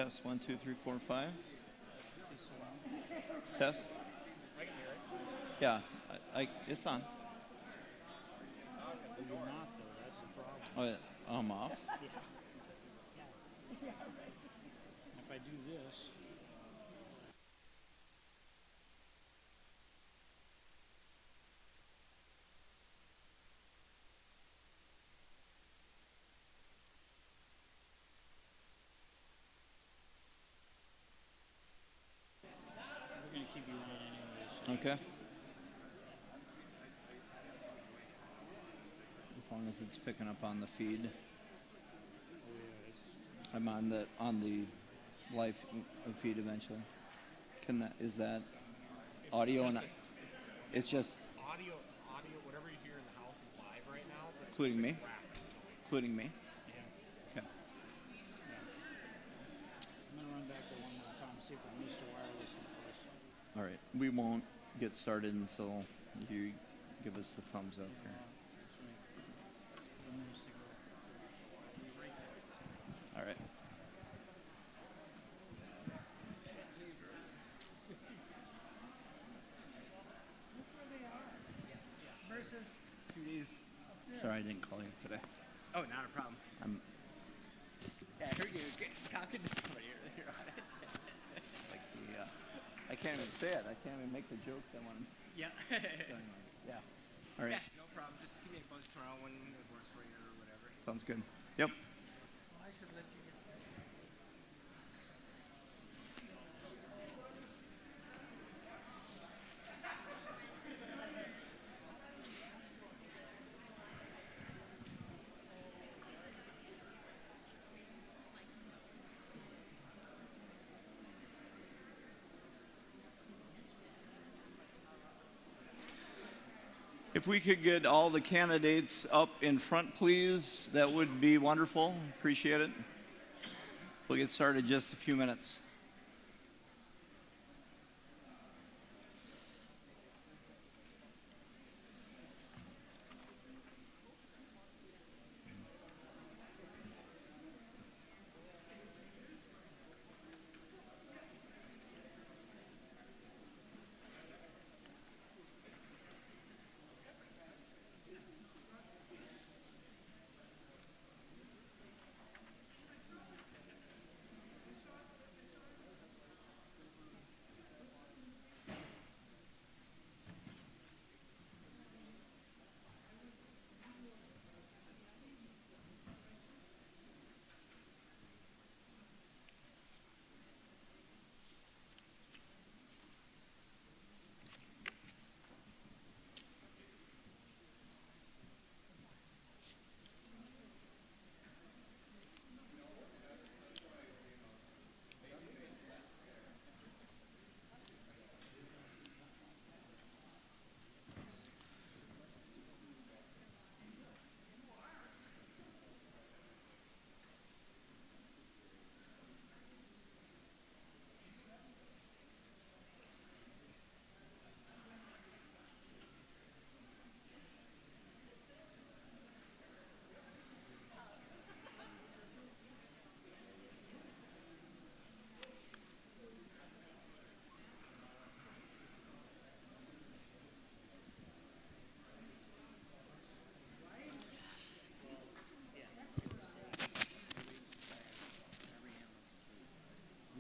Test 1, 2, 3, 4, 5. Test. Yeah, it's on. You're not, though. That's the problem. Oh, yeah, I'm off. If I do this, we're going to keep you on anyways. Okay. As long as it's picking up on the feed. Oh, yeah. It's, I'm on the live feed eventually. Is that audio and it's just audio, whatever you hear in the house is live right now, but including me? graphic. Including me? yeah. Okay. I'm going to run back to one more time and see if I missed a wireless someplace. All right. We won't get started until you give us the thumbs up here. That's right. 10 minutes to go. All right. Versus 2 days. Sorry, I didn't call you today. Oh, not a problem. I'm I heard you talking to somebody earlier on it. like I can't even say it. I can't even make the jokes I want to. Yeah. Yeah. All right. Yeah, no problem. Just give me a buzz tomorrow when it works for you or whatever. Sounds good. Yep. Well, I should let you get. If we could get all the candidates up in front, please, that would be wonderful. Appreciate it. We'll get started in just a few minutes.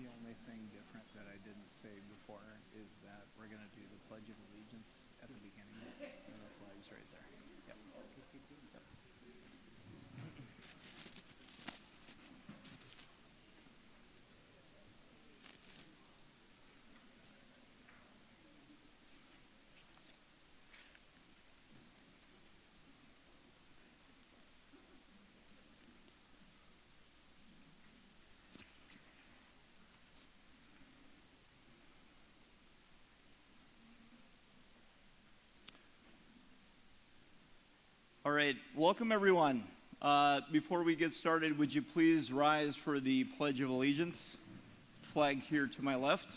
The only thing different that I didn't say before is that we're going to do the Pledge of Allegiance at the beginning. And the flag's right there. Yep. Yep. All right, welcome everyone. Before we get started, would you please rise for the Pledge of Allegiance? Flag here to my left.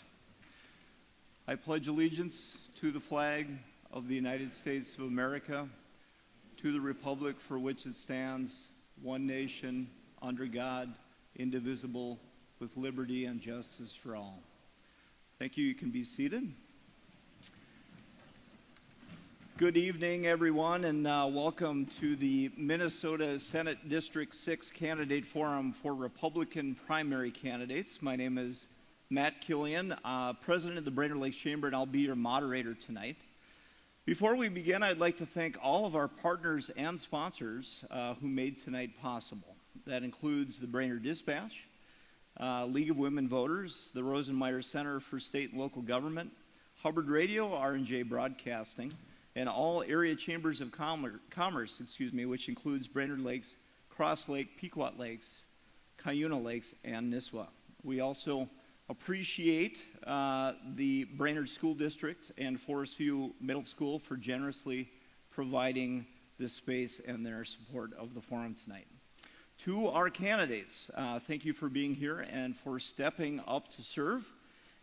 I pledge allegiance to the flag of the United States of America, to the republic for which it stands, one nation, under God, indivisible, with liberty and justice for all. Thank you. You can be seated. Good evening, everyone, and welcome to the Minnesota Senate District 6 Candidate Forum for Republican primary candidates. My name is Matt Killian, President of the Brainerd Lakes Chamber, and I'll be your moderator tonight. Before we begin, I'd like to thank all of our partners and sponsors who made tonight possible. That includes the Brainerd Dispatch, League of Women Voters, the Rosenmeyer Center for State and Local Government, Hubbard Radio, R&J Broadcasting, and all area chambers of commerce, which includes Brainerd Lakes, Cross Lake, Pequot Lakes, Cuyuna Lakes, and Nisswa. We also appreciate the Brainerd School District and Forest View Middle School for generously providing this space and their support of the forum tonight. To our candidates, thank you for being here and for stepping up to serve.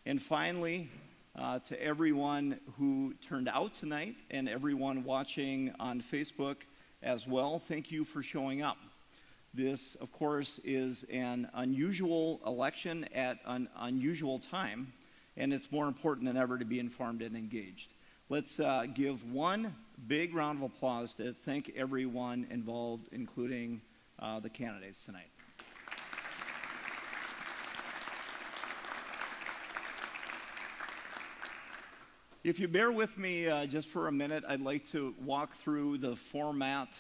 And finally, to everyone who turned out tonight and everyone watching on Facebook as well, thank you for showing up. This, of course, is an unusual election at an unusual time, and it's more important than ever to be informed and engaged. Let's give one big round of applause to thank everyone involved, including the candidates tonight. If you bear with me just for a minute, I'd like to walk through the format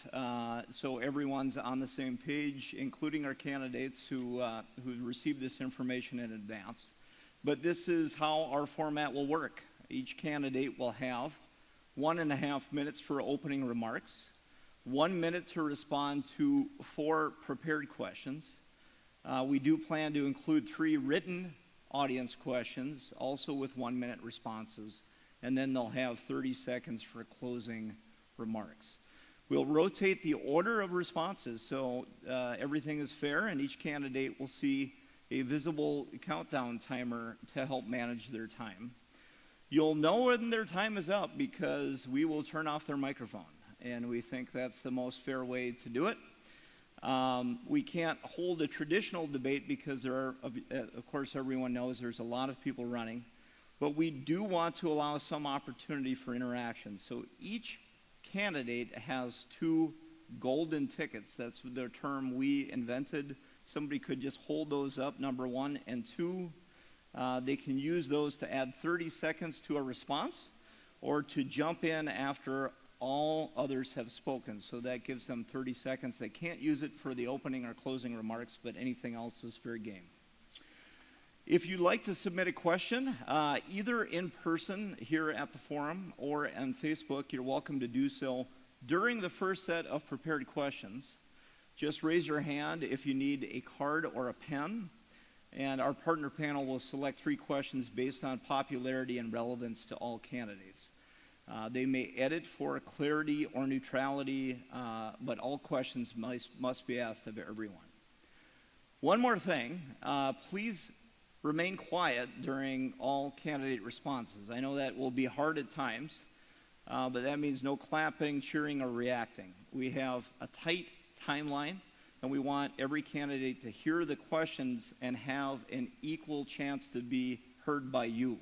so everyone's on the same page, including our candidates who received this information in advance. But this is how our format will work. Each candidate will have 1.5 minutes for opening remarks, 1 minute to respond to 4 prepared questions. We do plan to include 3 written audience questions, also with 1-minute responses. And then they'll have 30 seconds for closing remarks. We'll rotate the order of responses so everything is fair, and each candidate will see a visible countdown timer to help manage their time. You'll know when their time is up because we will turn off their microphone, and we think that's the most fair way to do it. We can't hold a traditional debate because there are, of course, everyone knows there's a lot of people running. But we do want to allow some opportunity for interaction. So each candidate has 2 golden tickets. That's the term we invented. Somebody could just hold those up, number 1. And 2, they can use those to add 30 seconds to a response or to jump in after all others have spoken. So that gives them 30 seconds. They can't use it for the opening or closing remarks, but anything else is fair game. If you'd like to submit a question, either in person here at the forum or on Facebook, you're welcome to do so during the first set of prepared questions. Just raise your hand if you need a card or a pen, and our partner panel will select 3 questions based on popularity and relevance to all candidates. They may edit for clarity or neutrality, but all questions must be asked of everyone. One more thing, please remain quiet during all candidate responses. I know that will be hard at times, but that means no clapping, cheering, or reacting. We have a tight timeline, and we want every candidate to hear the questions and have an equal chance to be heard by you.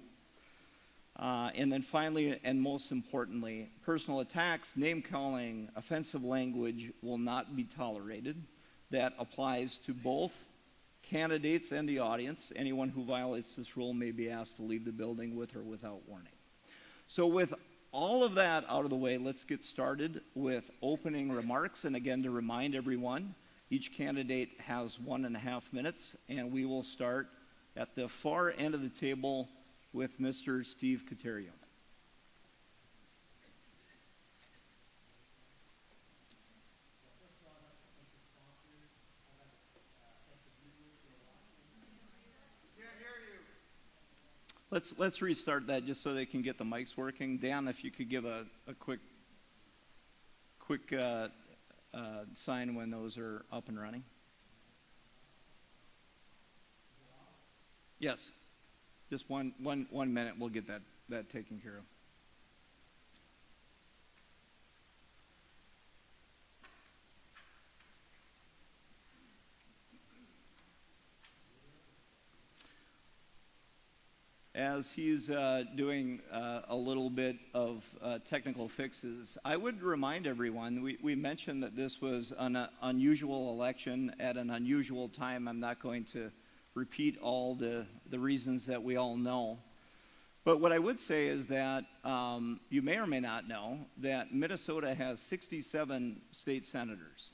And then finally, and most importantly, personal attacks, name-calling, offensive language will not be tolerated. That applies to both candidates and the audience. Anyone who violates this rule may be asked to leave the building with or without warning. So with all of that out of the way, let's get started with opening remarks. And again, to remind everyone, each candidate has 1.5 minutes, and we will start at the far end of the table with Mr. Steve Cutario. Let's restart that just so they can get the mics working. Dan, if you could give a quick sign when those are up and running. Yes, just one minute. We'll get that taken care of. as he's doing a little bit of technical fixes, I would remind everyone, we mentioned that this was an unusual election at an unusual time. I'm not going to repeat all the reasons that we all know. But what I would say is that you may or may not know that Minnesota has 67 state senators.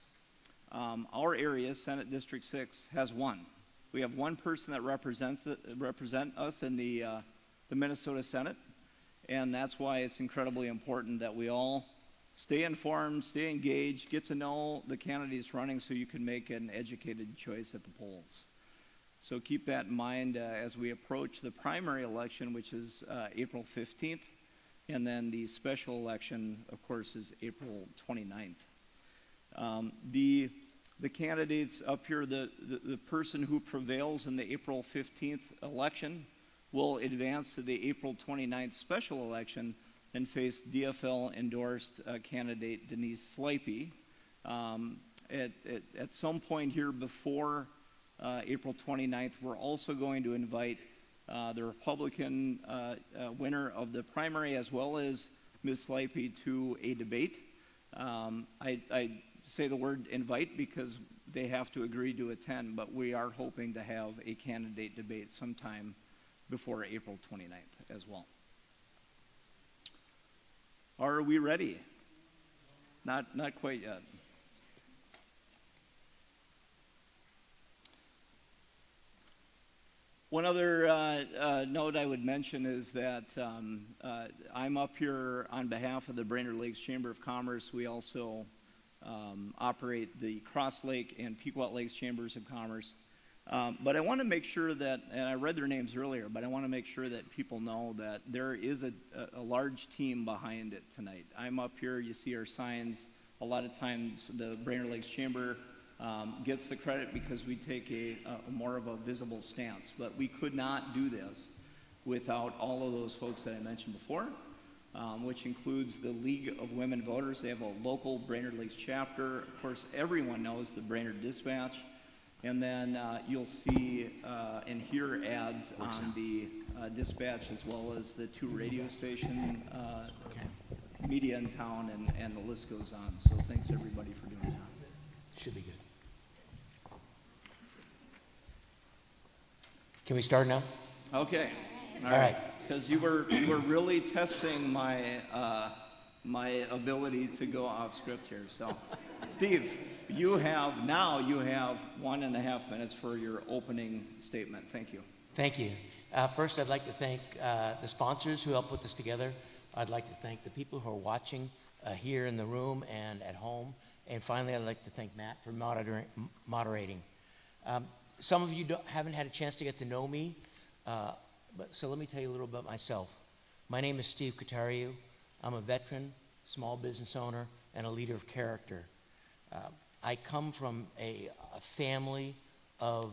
Our area, Senate District 6, has one. We have one person that represent us in the Minnesota Senate, and that's why it's incredibly important that we all stay informed, stay engaged, get to know the candidates running so you can make an educated choice at the polls. So keep that in mind as we approach the primary election, which is April 15th, and then the special election, of course, is April 29th. The candidates up here, the person who prevails in the April 15th election will advance to the April 29th special election and face DFL-endorsed candidate Denise Slipey. At some point here before April 29th, we're also going to invite the Republican winner of the primary as well as Ms. Slipey to a debate. I say the word invite because they have to agree to attend, but we are hoping to have a candidate debate sometime before April 29th as well. Are we ready? Not quite yet. One other note I would mention is that I'm up here on behalf of the Brainerd Lakes Chamber of Commerce. We also operate the Cross Lake and Pequot Lakes Chambers of Commerce. But I want to make sure that, and I read their names earlier, but I want to make sure that people know that there is a large team behind it tonight. I'm up here, you see our signs. A lot of times the Brainerd Lakes Chamber gets the credit because we take a more of a visible stance. But we could not do this without all of those folks that I mentioned before, which includes the League of Women Voters. They have a local Brainerd Lakes chapter. Of course, everyone knows the Brainerd Dispatch. And then you'll see and hear ads on the Dispatch as well as the two radio station media in town, and the list goes on. So thanks everybody for doing that. Should be good. Can we start now? Okay. All right. Because you were really testing my my ability to go off script here. So, Steve, you have 1.5 minutes for your opening statement. Thank you. Thank you. First, I'd like to thank the sponsors who helped put this together. I'd like to thank the people who are watching here in the room and at home. And finally, I'd like to thank Matt for moderating. Some of you haven't had a chance to get to know me, so let me tell you a little about myself. My name is Steve Kutariu. I'm a veteran, small business owner, and a leader of character. I come from a family of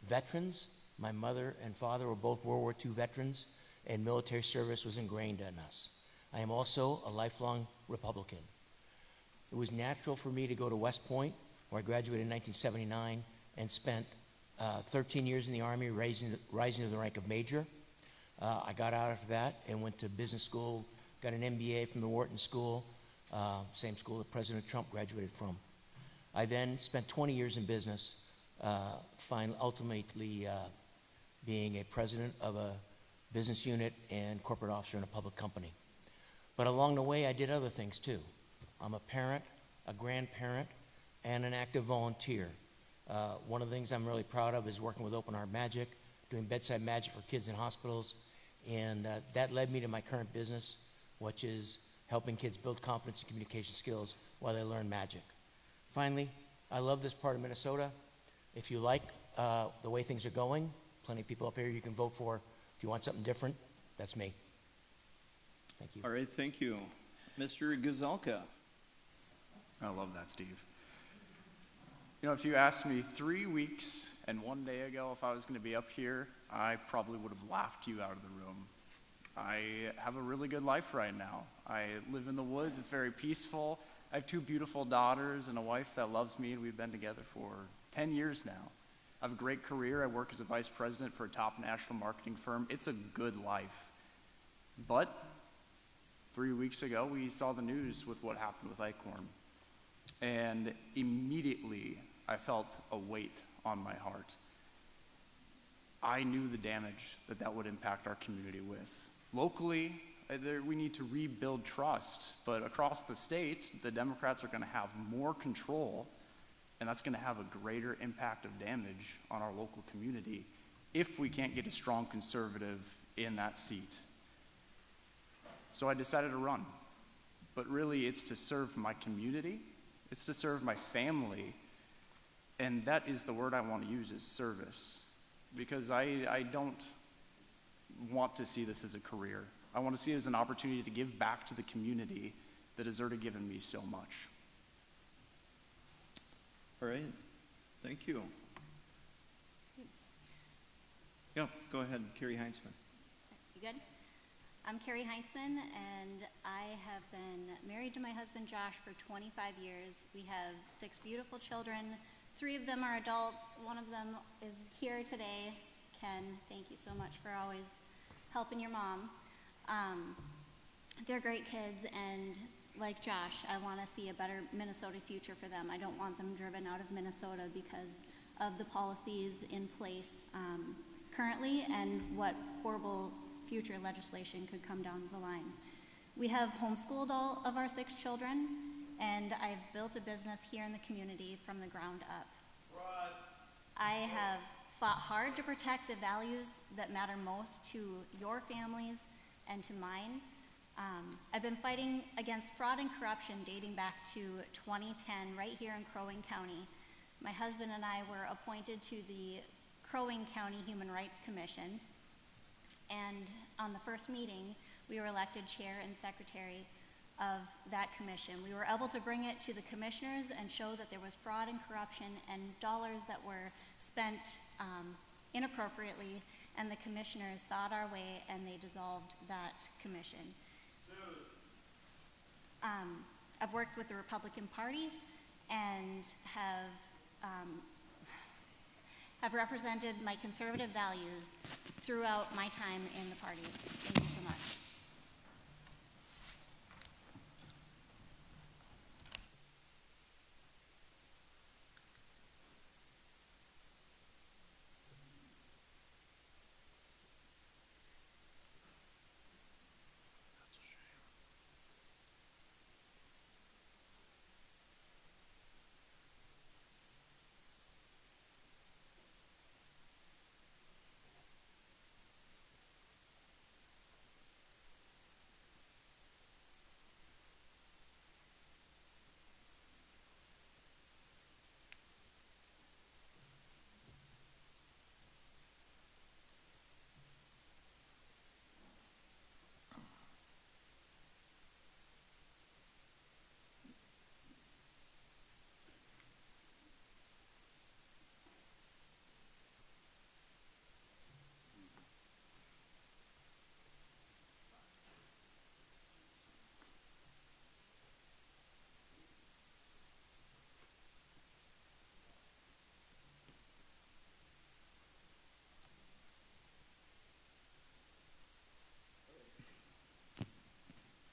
veterans. My mother and father were both World War II veterans, and military service was ingrained in us. I am also a lifelong Republican. It was natural for me to go to West Point, where I graduated in 1979 and spent 13 years in the Army, rising to the rank of major. I got out after that and went to business school, got an MBA from the Wharton School, same school that President Trump graduated from. I then spent 20 years in business, ultimately being a president of a business unit and corporate officer in a public company. But along the way, I did other things too. I'm a parent, a grandparent, and an active volunteer. One of the things I'm really proud of is working with Open Heart Magic, doing bedside magic for kids in hospitals, and that led me to my current business, which is helping kids build confidence and communication skills while they learn magic. Finally, I love this part of Minnesota. If you like the way things are going, plenty of people up here you can vote for. If you want something different, that's me. Thank you. All right, thank you. Mr. Gazelka. I love that, Steve. You know, if you asked me 3 weeks and 1 day ago if I was going to be up here, I probably would have laughed you out of the room. I have a really good life right now. I live in the woods. It's very peaceful. I have 2 beautiful daughters and a wife that loves me, and we've been together for 10 years now. I have a great career. I work as a vice president for a top national marketing firm. It's a good life. But 3 weeks ago, we saw the news with what happened with Eichhorn. And immediately, I felt a weight on my heart. I knew the damage that that would impact our community with. Locally, we need to rebuild trust, but across the state, the Democrats are going to have more control, and that's going to have a greater impact of damage on our local community if we can't get a strong conservative in that seat. So I decided to run. But really, it's to serve my community, it's to serve my family, and that is the word I want to use, is service. Because I don't want to see this as a career. I want to see it as an opportunity to give back to the community that has already given me so much. All right, thank you. Yeah, go ahead, Carrie Heinzman. You good? I'm Carrie Heinzman, and I have been married to my husband Josh for 25 years. We have 6 beautiful children. 3 of them are adults. 1 of them is here today. Ken, thank you so much for always helping your mom. They're great kids, and like Josh, I want to see a better Minnesota future for them. I don't want them driven out of Minnesota because of the policies in place currently and what horrible future legislation could come down the line. We have homeschooled all of our 6 children, and I've built a business here in the community from the ground up. I have fought hard to protect the values that matter most to your families and to mine. I've been fighting against fraud and corruption dating back to 2010 right here in Crow Wing County. My husband and I were appointed to the Crow Wing County Human Rights Commission, and on the first meeting, we were elected chair and secretary of that commission. We were able to bring it to the commissioners and show that there was fraud and corruption and dollars that were spent inappropriately, and the commissioners saw it our way and they dissolved that commission. I've worked with the Republican Party and have represented my conservative values throughout my time in the party. Thank you so much.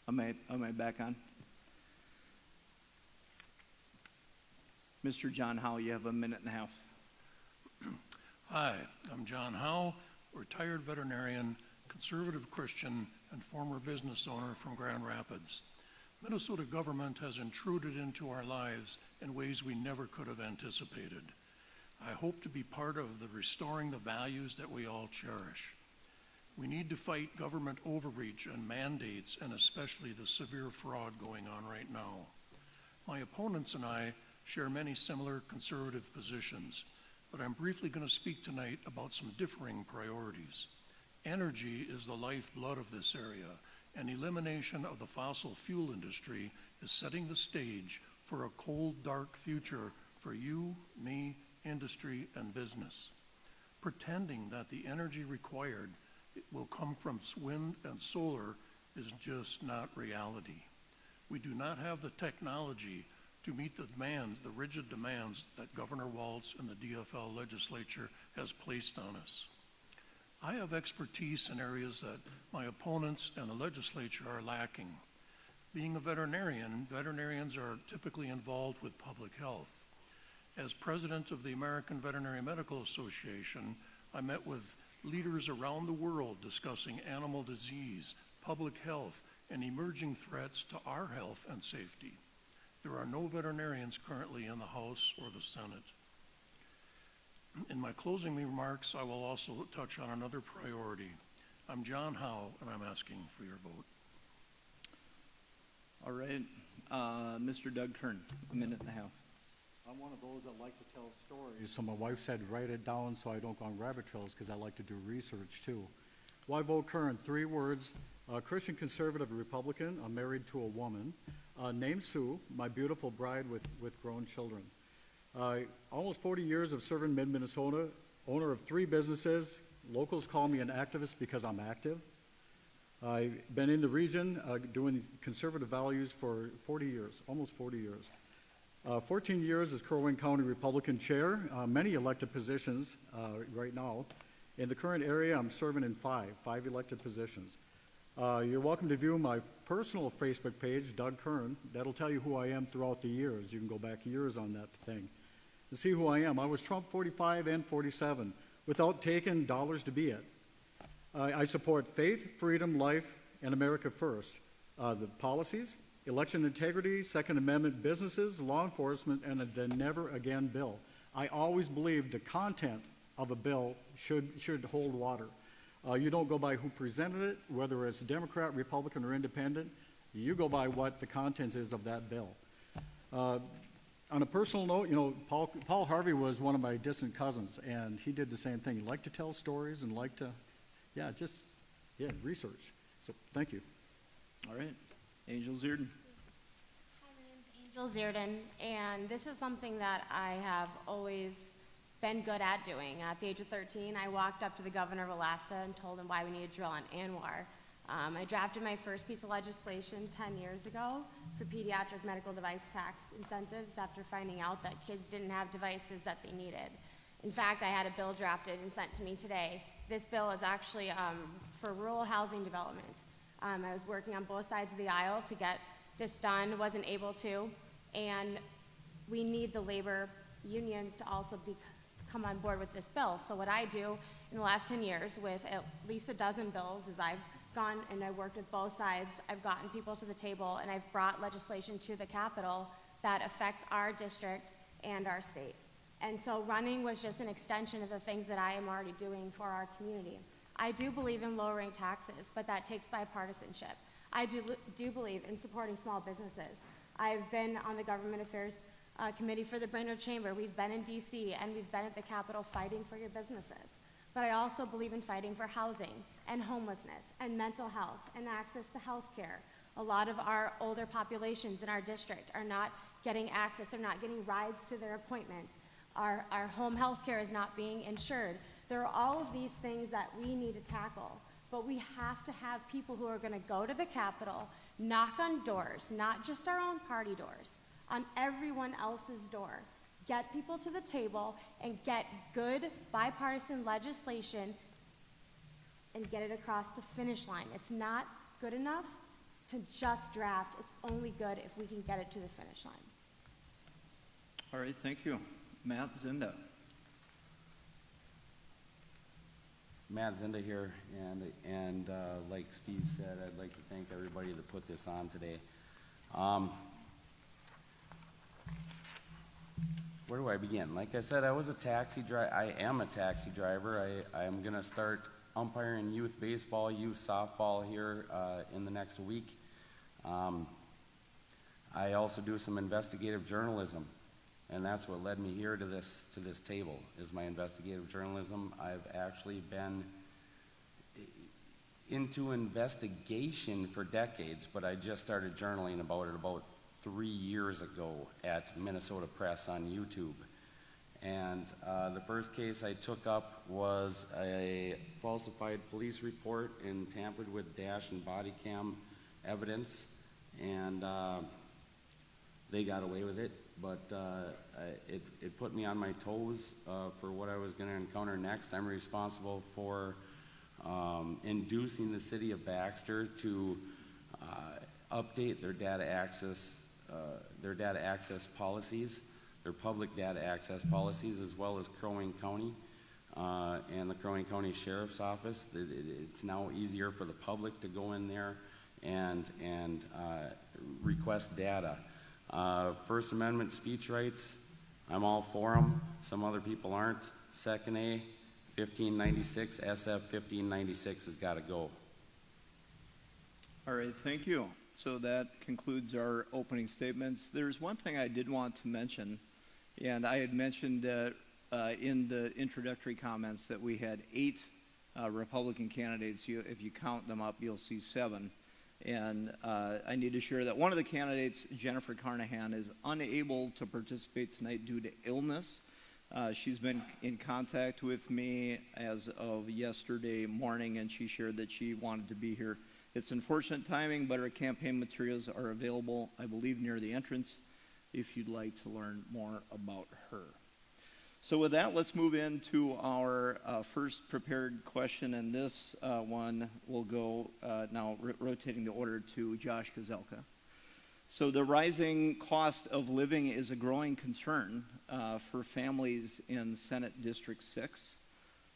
Am I back on? Mr. John Howe, you have 1.5 minutes. Hi, I'm John Howe, retired veterinarian, conservative Christian, and former business owner from Grand Rapids. Minnesota government has intruded into our lives in ways we never could have anticipated. I hope to be part of the restoring the values that we all cherish. We need to fight government overreach and mandates, and especially the severe fraud going on right now. My opponents and I share many similar conservative positions, but I'm briefly going to speak tonight about some differing priorities. Energy is the lifeblood of this area, and elimination of the fossil fuel industry is setting the stage for a cold, dark future for you, me, industry, and business. Pretending that the energy required will come from wind and solar is just not reality. We do not have the technology to meet the demands, the rigid demands that Governor Walz and the DFL legislature has placed on us. I have expertise in areas that my opponents and the legislature are lacking. Being a veterinarian, veterinarians are typically involved with public health. As president of the American Veterinary Medical Association, I met with leaders around the world discussing animal disease, public health, and emerging threats to our health and safety. There are no veterinarians currently in the House or the Senate. In my closing remarks, I will also touch on another priority. I'm John Howe, and I'm asking for your vote. All right, Mr. Doug Kern, a minute and a half. I'm one of those that like to tell stories, so my wife said write it down so I don't go on rabbit trails, because I like to do research too. Why vote Kern? 3 words, Christian conservative Republican, I'm married to a woman, named Sue, my beautiful bride with grown children. Almost 40 years of serving mid-Minnesota, owner of 3 businesses. Locals call me an activist because I'm active. I've been in the region doing conservative values for 40 years, almost 40 years. 14 years as Crow Wing County Republican Chair, many elected positions right now. In the current area, I'm serving in 5 elected positions. You're welcome to view my personal Facebook page, Doug Kern. That'll tell you who I am throughout the years. You can go back years on that thing and see who I am. I was Trump 45 and 47 without taking dollars to be it. I support faith, freedom, life, and America first. The policies, election integrity, Second Amendment businesses, law enforcement, and the Never Again bill. I always believed the content of a bill should hold water. You don't go by who presented it, whether it's Democrat, Republican, or Independent. You go by what the content is of that bill. On a personal note, you know, Paul Harvey was one of my distant cousins, and he did the same thing. He liked to tell stories and liked to, research. So thank you. All right, Angel Zierden. Hi, my name's Angel Zierden, and this is something that I have always been good at doing. At the age of 13, I walked up to the governor of Alaska and told him why we need to drill on ANWR. I drafted my first piece of legislation 10 years ago for pediatric medical device tax incentives after finding out that kids didn't have devices that they needed. In fact, I had a bill drafted and sent to me today. This bill is actually for rural housing development. I was working on both sides of the aisle to get this done, wasn't able to, and we need the labor unions to also come on board with this bill. So what I do in the last 10 years with at least a dozen bills is I've gone and I worked with both sides. I've gotten people to the table and I've brought legislation to the Capitol that affects our district and our state. And so running was just an extension of the things that I am already doing for our community. I do believe in lowering taxes, but that takes bipartisanship. I do believe in supporting small businesses. I've been on the Government Affairs Committee for the Brainerd Chamber. We've been in DC and we've been at the Capitol fighting for your businesses. But I also believe in fighting for housing and homelessness and mental health and access to health care. A lot of our older populations in our district are not getting access. They're not getting rides to their appointments. Our home health care is not being insured. There are all of these things that we need to tackle, but we have to have people who are going to go to the Capitol, knock on doors, not just our own party doors, on everyone else's door, get people to the table and get good bipartisan legislation and get it across the finish line. It's not good enough to just draft. It's only good if we can get it to the finish line. All right, thank you. Matt Zinda. Matt Zinda here, and like Steve said, I'd like to thank everybody that put this on today. Where do I begin? Like I said, I am a taxi driver. I am gonna start umpiring youth baseball, youth softball here in the next week. I also do some investigative journalism, and that's what led me here to this table, is my investigative journalism. I've actually been into investigation for decades, but I just started journaling about it about 3 years ago at Minnesota Press on YouTube. And the first case I took up was a falsified police report and tampered with dash and body cam evidence. And they got away with it, but it put me on my toes for what I was gonna encounter next. I'm responsible for inducing the city of Baxter to update their data access policies, their public data access policies, as well as Crow Wing County and the Crow Wing County Sheriff's Office. It's now easier for the public to go in there and request data. First Amendment speech rights, I'm all for them. Some other people aren't. Second A, 1596, SF 1596 has got to go. All right, thank you. So that concludes our opening statements. There's one thing I did want to mention, and I had mentioned in the introductory comments that we had 8 Republican candidates. If you count them up, you'll see 7. And I need to share that one of the candidates, Jennifer Carnahan, is unable to participate tonight due to illness. She's been in contact with me as of yesterday morning, and she shared that she wanted to be here. It's unfortunate timing, but our campaign materials are available, I believe, near the entrance if you'd like to learn more about her. So with that, let's move into our first prepared question, and this one will go now rotating the order to Josh Kozelka. So the rising cost of living is a growing concern for families in Senate District 6.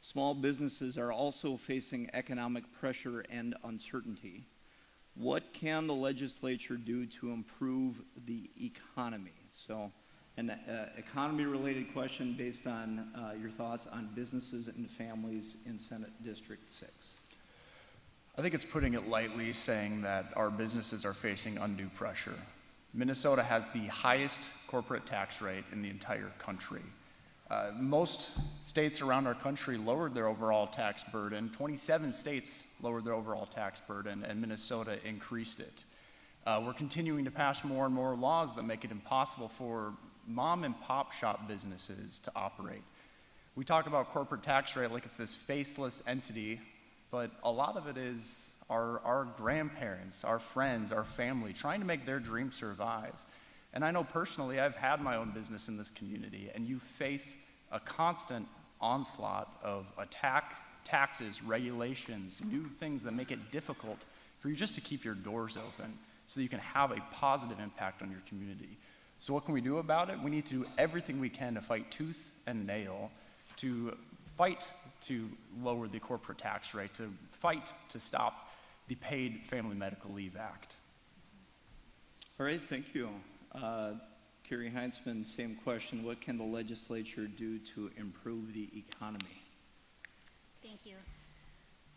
Small businesses are also facing economic pressure and uncertainty. What can the legislature do to improve the economy? So an economy-related question based on your thoughts on businesses and families in Senate District 6. I think it's putting it lightly saying that our businesses are facing undue pressure. Minnesota has the highest corporate tax rate in the entire country. Most states around our country lowered their overall tax burden. 27 states lowered their overall tax burden, and Minnesota increased it. We're continuing to pass more and more laws that make it impossible for mom and pop shop businesses to operate. We talk about corporate tax rate like it's this faceless entity, but a lot of it is our grandparents, our friends, our family trying to make their dream survive. And I know personally, I've had my own business in this community, and you face a constant onslaught of taxes, regulations, new things that make it difficult for you just to keep your doors open so that you can have a positive impact on your community. So what can we do about it? We need to do everything we can to fight tooth and nail, to fight to lower the corporate tax rate, to fight to stop the Paid Family Medical Leave Act. All right, thank you. Carrie Heinzman, same question. What can the legislature do to improve the economy? Thank you.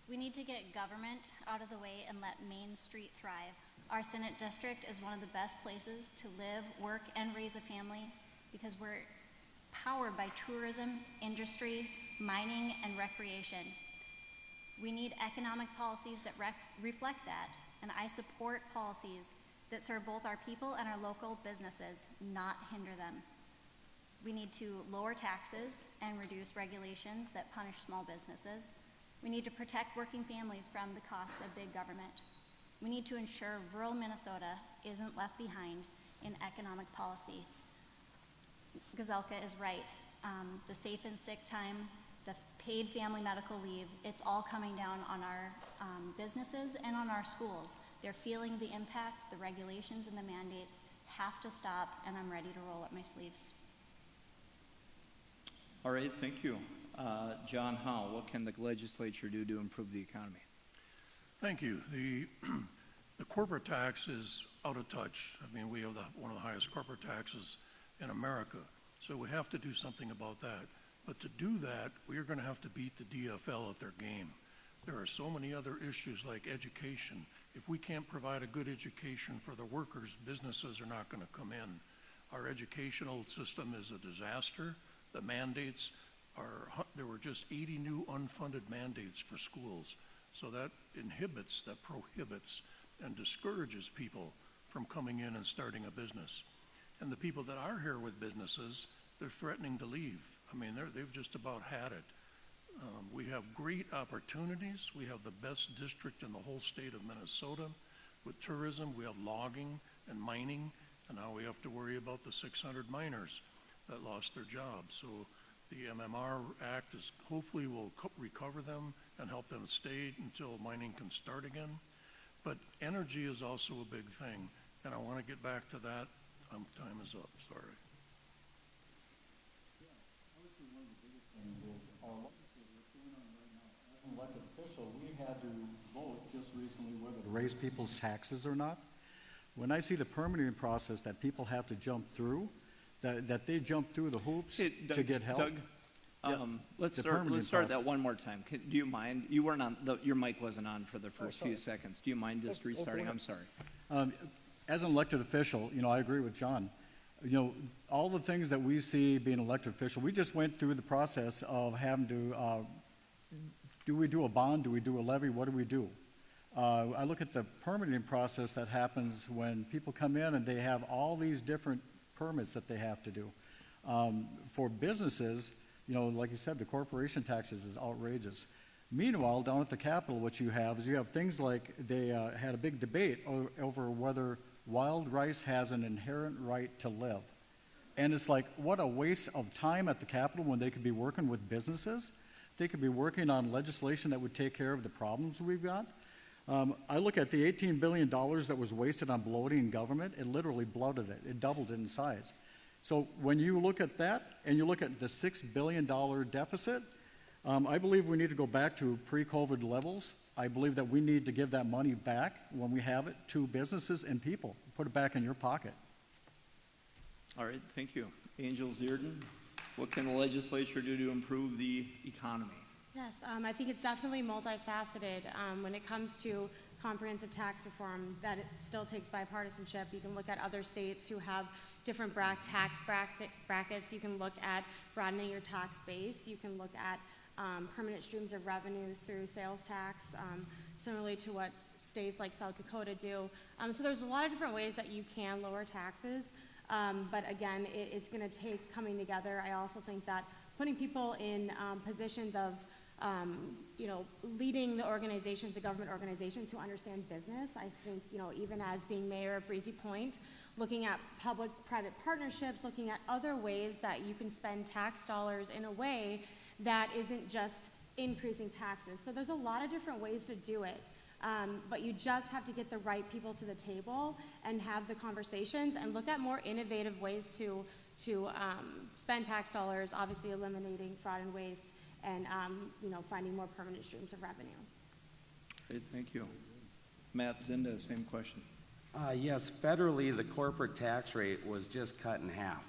We need to get government out of the way and let Main Street thrive. Our Senate district is one of the best places to live, work, and raise a family because we're powered by tourism, industry, mining, and recreation. We need economic policies that reflect that, and I support policies that serve both our people and our local businesses, not hinder them. We need to lower taxes and reduce regulations that punish small businesses. We need to protect working families from the cost of big government. We need to ensure rural Minnesota isn't left behind in economic policy. Kozelka is right. The safe and sick time, the paid family medical leave, it's all coming down on our businesses and on our schools. They're feeling the impact. The regulations and the mandates have to stop, and I'm ready to roll up my sleeves. All right, thank you. John Howe, what can the legislature do to improve the economy? Thank you. The corporate tax is out of touch. I mean, we have one of the highest corporate taxes in America, so we have to do something about that. But to do that, we are going to have to beat the DFL at their game. There are so many other issues like education. If we can't provide a good education for the workers, businesses are not going to come in. Our educational system is a disaster. The mandates there were just 80 new unfunded mandates for schools. So that prohibits and discourages people from coming in and starting a business. And the people that are here with businesses, they're threatening to leave. I mean, they've just about had it. We have great opportunities. We have the best district in the whole state of Minnesota with tourism. We have logging and mining. And now we have to worry about the 600 miners that lost their jobs. So the MMR Act is, hopefully will recover them and help them stay until mining can start again. But energy is also a big thing, and I want to get back to that. Time is up, sorry. As an elected official, we had to vote just recently whether to raise people's taxes or not. When I see the permitting process that people have to jump through, that they jump through the hoops Hey, to Doug- get help. Doug, Yeah, let's the start permitting that process. one more time. Do you mind? You weren't on, your mic wasn't on for the first few sorry. seconds. Do you mind just go restarting? ahead. I'm sorry. As an elected official, I agree with John. All the things that we see being an elected official, we just went through the process of having to, do we do a bond? Do we do a levy? What do we do? I look at the permitting process that happens when people come in and they have all these different permits that they have to do. For businesses, like you said, the corporation taxes is outrageous. Meanwhile, down at the Capitol, what you have is you have things like they had a big debate over whether wild rice has an inherent right to live. And it's like, what a waste of time at the Capitol when they could be working with businesses. They could be working on legislation that would take care of the problems we've got. I look at the $18 billion that was wasted on bloating government. It literally bloated it. It doubled it in size. So when you look at that and you look at the $6 billion deficit, I believe we need to go back to pre-COVID levels. I believe that we need to give that money back when we have it to businesses and people. Put it back in your pocket. All right, thank you. Angel Zierden, what can the legislature do to improve the economy? Yes, I think it's definitely multifaceted. When it comes to comprehensive tax reform, that it still takes bipartisanship. You can look at other states who have different tax brackets. You can look at broadening your tax base. You can look at permanent streams of revenue through sales tax, similarly to what states like South Dakota do. So there's a lot of different ways that you can lower taxes. But again, it's going to take coming together. I also think that putting people in positions of leading the organizations, the government organizations who understand business. I think, even as being mayor of Breezy Point, looking at public-private partnerships, looking at other ways that you can spend tax dollars in a way that isn't just increasing taxes. So there's a lot of different ways to do it. But you just have to get the right people to the table and have the conversations and look at more innovative ways to spend tax dollars, obviously eliminating fraud and waste, and finding more permanent streams of revenue. Great, thank you. Matt Zinda, same question. Yes, federally, the corporate tax rate was just cut in half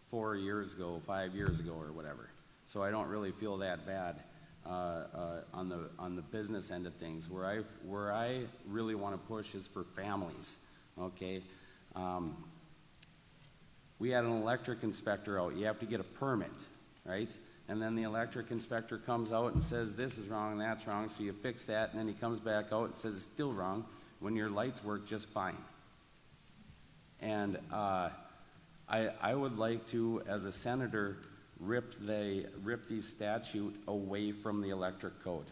4 years ago, 5 years ago, or whatever. So I don't really feel that bad on the business end of things. Where I really want to push is for families. Okay, we had an electric inspector out. You have to get a permit, right? And then the electric inspector comes out and says this is wrong and that's wrong. So you fix that, and then he comes back out and says it's still wrong when your lights work just fine. And I would like to, as a senator, rip the statute away from the electric code.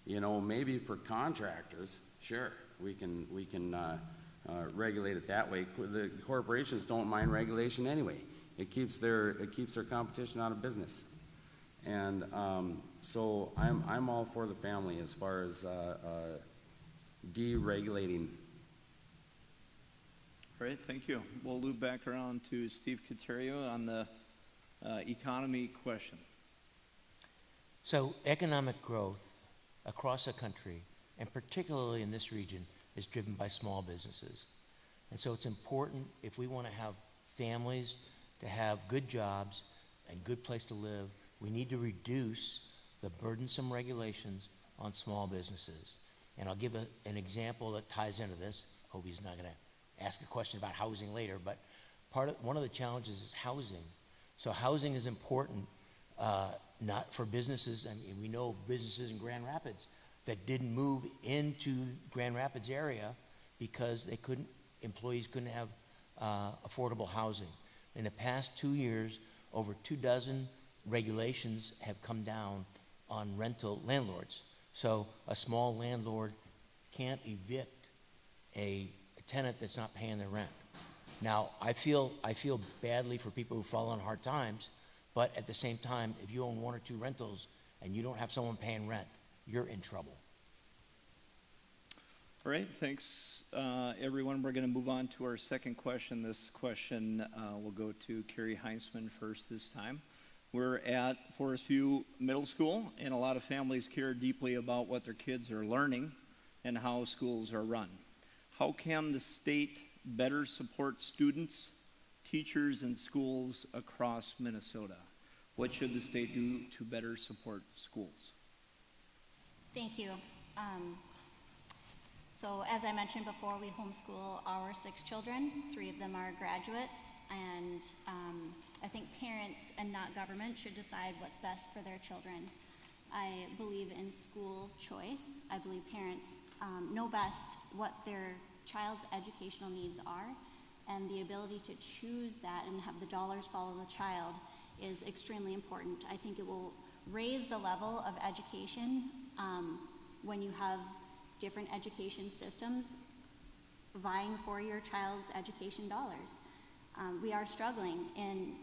Maybe for contractors, sure, we can regulate it that way. The corporations don't mind regulation anyway. It keeps their competition out of business. And so I'm all for the family as far as deregulating. All right, thank you. We'll loop back around to Steve Caterio on the economy question. So economic growth across the country, and particularly in this region, is driven by small businesses. And so it's important, if we want to have families to have good jobs and good place to live, we need to reduce the burdensome regulations on small businesses. And I'll give an example that ties into this. Hope he's not going to ask a question about housing later, but one of the challenges is housing. So housing is important, not for businesses. I mean, we know of businesses in Grand Rapids that didn't move into Grand Rapids area because employees couldn't have affordable housing. In the past 2 years, over 24 regulations have come down on rental landlords. So a small landlord can't evict a tenant that's not paying their rent. Now, I feel badly for people who fall on hard times, but at the same time, if you own 1 or 2 rentals and you don't have someone paying rent, you're in trouble. All right, thanks, everyone. We're going to move on to our second question. This question will go to Carrie Heinzman first this time. We're at Forest View Middle School, and a lot of families care deeply about what their kids are learning and how schools are run. How can the state better support students, teachers, and schools across Minnesota? What should the state do to better support schools? Thank you. So as I mentioned before, we homeschool our 6 children. 3 of them are graduates, and I think parents and not government should decide what's best for their children. I believe in school choice. I believe parents know best what their child's educational needs are, and the ability to choose that and have the dollars follow the child is extremely important. I think it will raise the level of education when you have different education systems vying for your child's education dollars. We are struggling in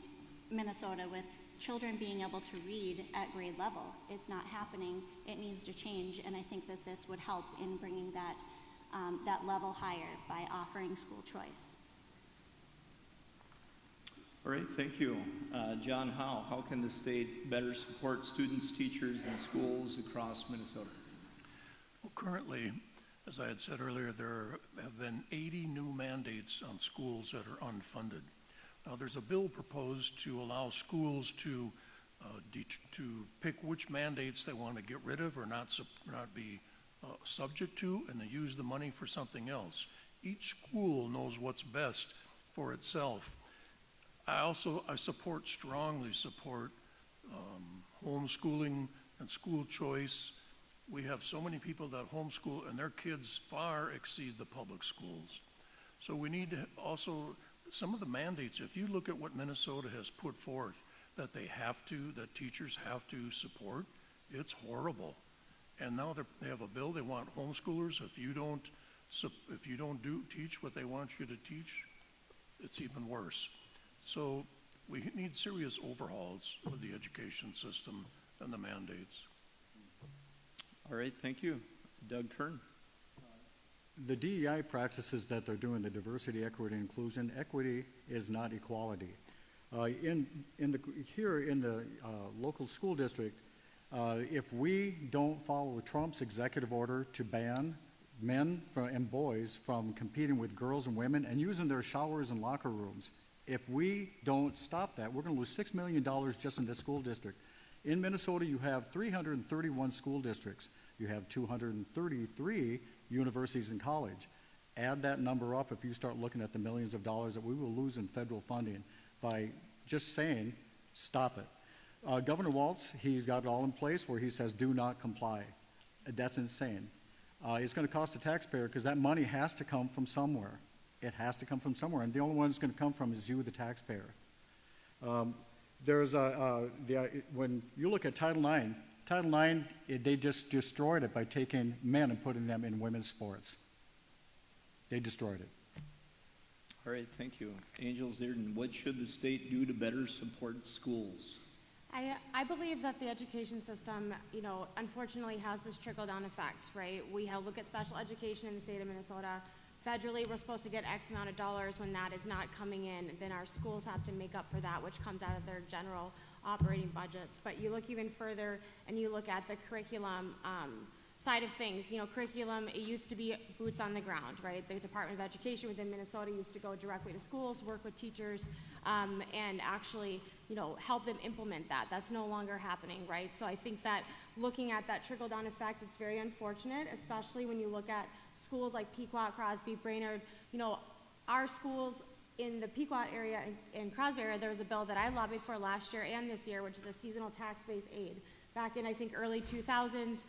Minnesota with children being able to read at grade level. It's not happening. It needs to change, and I think that this would help in bringing that, that level higher by offering school choice. All right, thank you. John, how can the state better support students, teachers, and schools across Minnesota? Well, currently, as I had said earlier, there have been 80 new mandates on schools that are unfunded. Now, there's a bill proposed to allow schools to pick which mandates they want to get rid of or not be subject to, and they use the money for something else. Each school knows what's best for itself. I strongly support homeschooling and school choice. We have so many people that homeschool, and their kids far exceed the public schools. So we need to also, some of the mandates, if you look at what Minnesota has put forth, that that teachers have to support, it's horrible. And now they have a bill, they want homeschoolers. If you don't teach what they want you to teach, it's even worse. So we need serious overhauls of the education system and the mandates. All right, thank you. Doug Kern. The DEI practices that they're doing, the diversity, equity, and inclusion, equity is not equality. Here in the local school district, if we don't follow Trump's executive order to ban men and boys from competing with girls and women and using their showers and locker rooms, if we don't stop that, we're going to lose $6 million just in this school district. In Minnesota, you have 331 school districts. You have 233 universities and college. Add that number up if you start looking at the millions of dollars that we will lose in federal funding by just saying, stop it. Governor Walz, he's got it all in place where he says, do not comply. That's insane. It's going to cost the taxpayer because that money has to come from somewhere. It has to come from somewhere, and the only one it's going to come from is you, the taxpayer. When you look at Title IX, they just destroyed it by taking men and putting them in women's sports. They destroyed it. All right, thank you. Angel Zierden, what should the state do to better support schools? I believe that the education system, unfortunately has this trickle-down effect, right? We look at special education in the state of Minnesota. Federally, we're supposed to get X amount of dollars. When that is not coming in, then our schools have to make up for that, which comes out of their general operating budgets. But you look even further, and you look at the curriculum side of things. Curriculum, it used to be boots on the ground, right? The Department of Education within Minnesota used to go directly to schools, work with teachers, and actually, help them implement that. That's no longer happening, right? So I think that looking at that trickle-down effect, it's very unfortunate, especially when you look at schools like Pequot, Crosby, Brainerd. Our schools in the Pequot area and Crosby area, there was a bill that I lobbied for last year and this year, which is a seasonal tax-based aid. Back in, I think, early 2000s,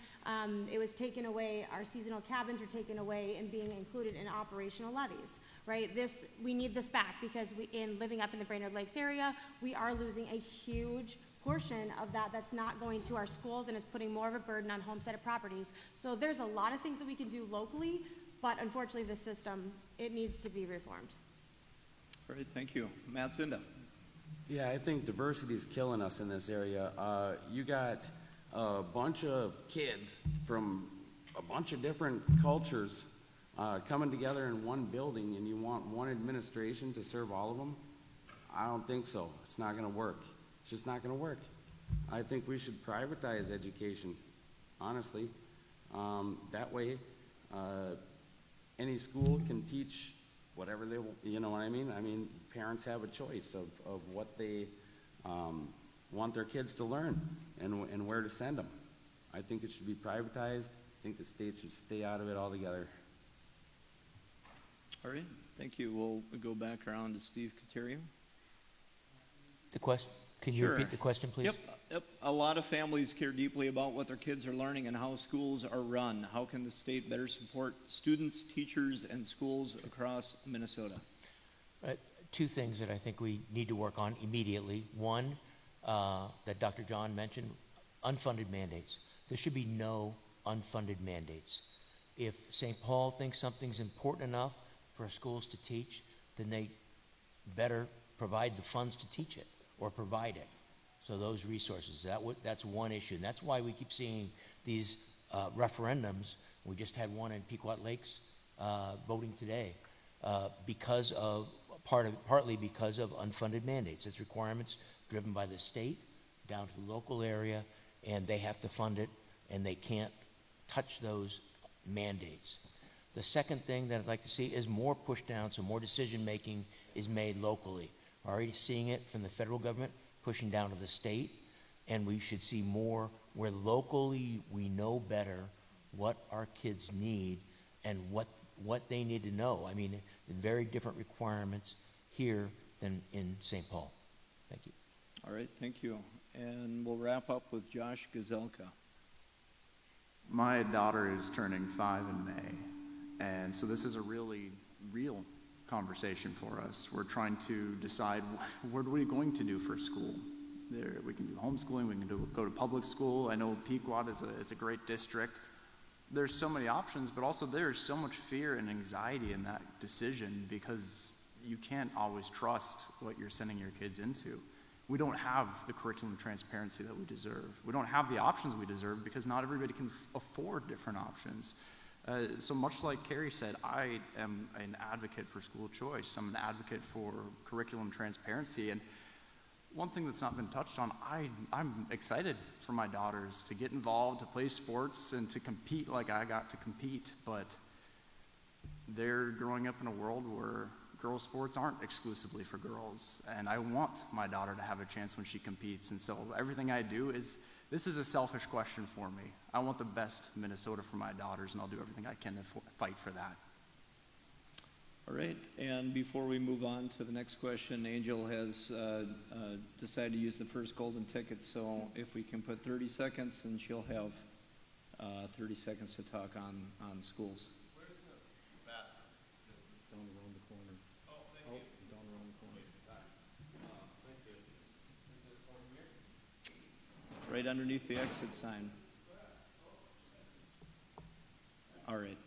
it was taken away, our seasonal cabins were taken away and being included in operational levies, right? We need this back because in living up in the Brainerd Lakes area, we are losing a huge portion of that's not going to our schools, and it's putting more of a burden on homesteaded properties. So there's a lot of things that we can do locally, but unfortunately the system, it needs to be reformed. All right, thank you. Matt Zinda. Yeah, I think diversity is killing us in this area. You got a bunch of kids from a bunch of different cultures coming together in one building, and you want one administration to serve all of them? I don't think so. It's not going to work. It's just not going to work. I think we should privatize education, honestly. That way, any school can teach whatever they, you know what I mean? I mean, parents have a choice of what they want their kids to learn and where to send them. I think it should be privatized. I think the state should stay out of it altogether. All right, thank you. We'll go back around to Steve Kateria. The question, can you Sure. repeat the question, please? Yep. A lot of families care deeply about what their kids are learning and how schools are run. How can the state better support students, teachers, and schools across Minnesota? Two things that I think we need to work on immediately. One, that Dr. John mentioned, unfunded mandates. There should be no unfunded mandates. If St. Paul thinks something's important enough for schools to teach, then they better provide the funds to teach it or provide it. So those resources, that's one issue. And that's why we keep seeing these referendums. We just had one in Pequot Lakes voting today partly because of unfunded mandates. It's requirements driven by the state down to the local area, and they have to fund it, and they can't touch those mandates. The second thing that I'd like to see is more push down, so more decision-making is made locally. We're already seeing it from the federal government pushing down to the state, and we should see more where locally we know better what our kids need and what they need to know. I mean, very different requirements here than in St. Paul. Thank you. All right, thank you. And we'll wrap up with Josh Gazelka. My daughter is turning 5 in May, and so this is a really real conversation for us. We're trying to decide what are we going to do for school. We can do homeschooling, we can go to public school. I know Pequot is a great district. There's so many options, but also there's so much fear and anxiety in that decision because you can't always trust what you're sending your kids into. We don't have the curriculum transparency that we deserve. We don't have the options we deserve because not everybody can afford different options. So much like Carrie said, I am an advocate for school choice. I'm an advocate for curriculum transparency. And one thing that's not been touched on, I'm excited for my daughters to get involved, to play sports, and to compete like I got to compete. But they're growing up in a world where girls' sports aren't exclusively for girls. And I want my daughter to have a chance when she competes. And so everything I do this is a selfish question for me. I want the best Minnesota for my daughters, and I'll do everything I can to fight for that. All right, and before we move on to the next question, Angel has decided to use the first golden ticket, so if we can put 30 seconds, and she'll have 30 seconds to talk on schools. Down around the corner. Oh, thank you. Down around the corner. Thank you. Is it for here? Right underneath the exit sign. All right.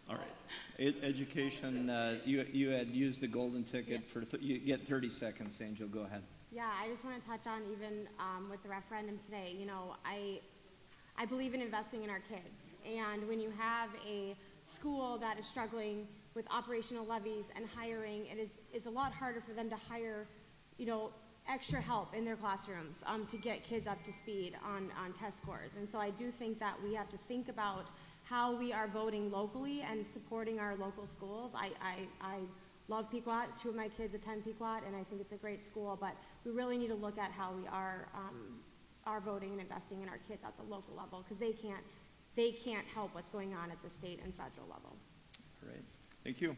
All right. Education, you had used the golden ticket for, you get 30 seconds, Angel, go ahead. Yeah, I just want to touch on even with the referendum today, you know, I believe in investing in our kids. And when you have a school that is struggling with operational levies and hiring, it's a lot harder for them to hire, you know, extra help in their classrooms to get kids up to speed on test scores. And so I do think that we have to think about how we are voting locally and supporting our local schools. I love Pequot. 2 of my kids attend Pequot, and I think it's a great school, but we really need to look at how we are voting and investing in our kids at the local level, because they can't help what's going on at the state and federal level. All right, thank you.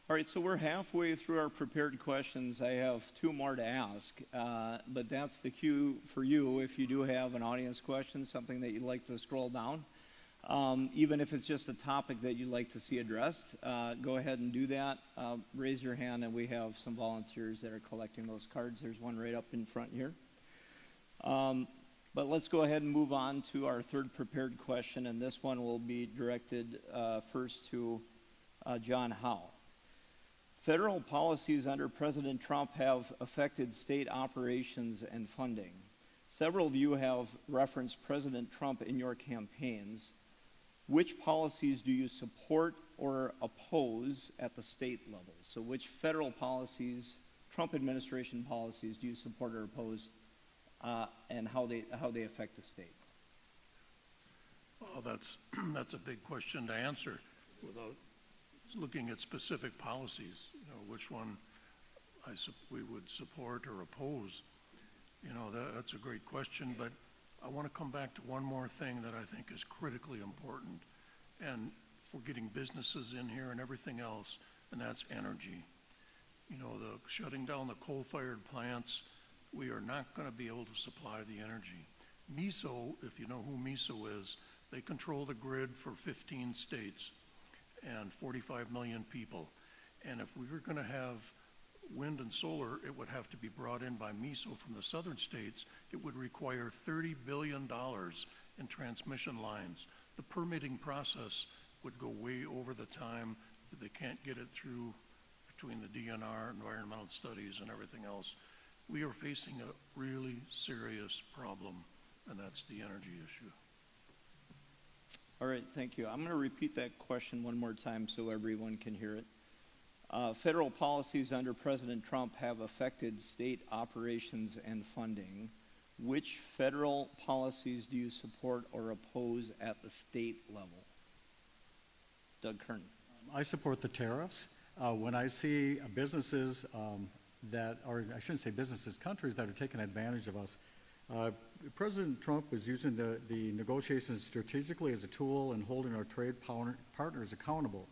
All right, so we're halfway through our prepared questions. I have 2 more to ask, but that's the cue for you. If you do have an audience question, something that you'd like to scroll down, even if it's just a topic that you'd like to see addressed, go ahead and do that. Raise your hand, and we have some volunteers that are collecting those cards. There's one right up in front here. But let's go ahead and move on to our third prepared question, and this one will be directed first to John Howe. Federal policies under President Trump have affected state operations and funding. Several of you have referenced President Trump in your campaigns. Which policies do you support or oppose at the state level? So which federal policies, Trump administration policies, do you support or oppose, and how they affect the state? Well, that's a big question to answer without looking at specific policies, which one we would support or oppose. That's a great question, but I want to come back to one more thing that I think is critically important, and for getting businesses in here and everything else, and that's energy. The shutting down the coal-fired plants, we are not going to be able to supply the energy. MISO, if you know who MISO is, they control the grid for 15 states and 45 million people. And if we were going to have wind and solar, it would have to be brought in by MISO from the southern states. It would require $30 billion in transmission lines. The permitting process would go way over the time that they can't get it through between the DNR, environmental studies, and everything else. We are facing a really serious problem, and that's the energy issue. All right, thank you. I'm going to repeat that question one more time so everyone can hear it. Federal policies under President Trump have affected state operations and funding. Which federal policies do you support or oppose at the state level? Doug Kern. I support the tariffs. When I see businesses that are, I shouldn't say businesses, countries that are taking advantage of us. President Trump is using the negotiations strategically as a tool and holding our trade partners accountable.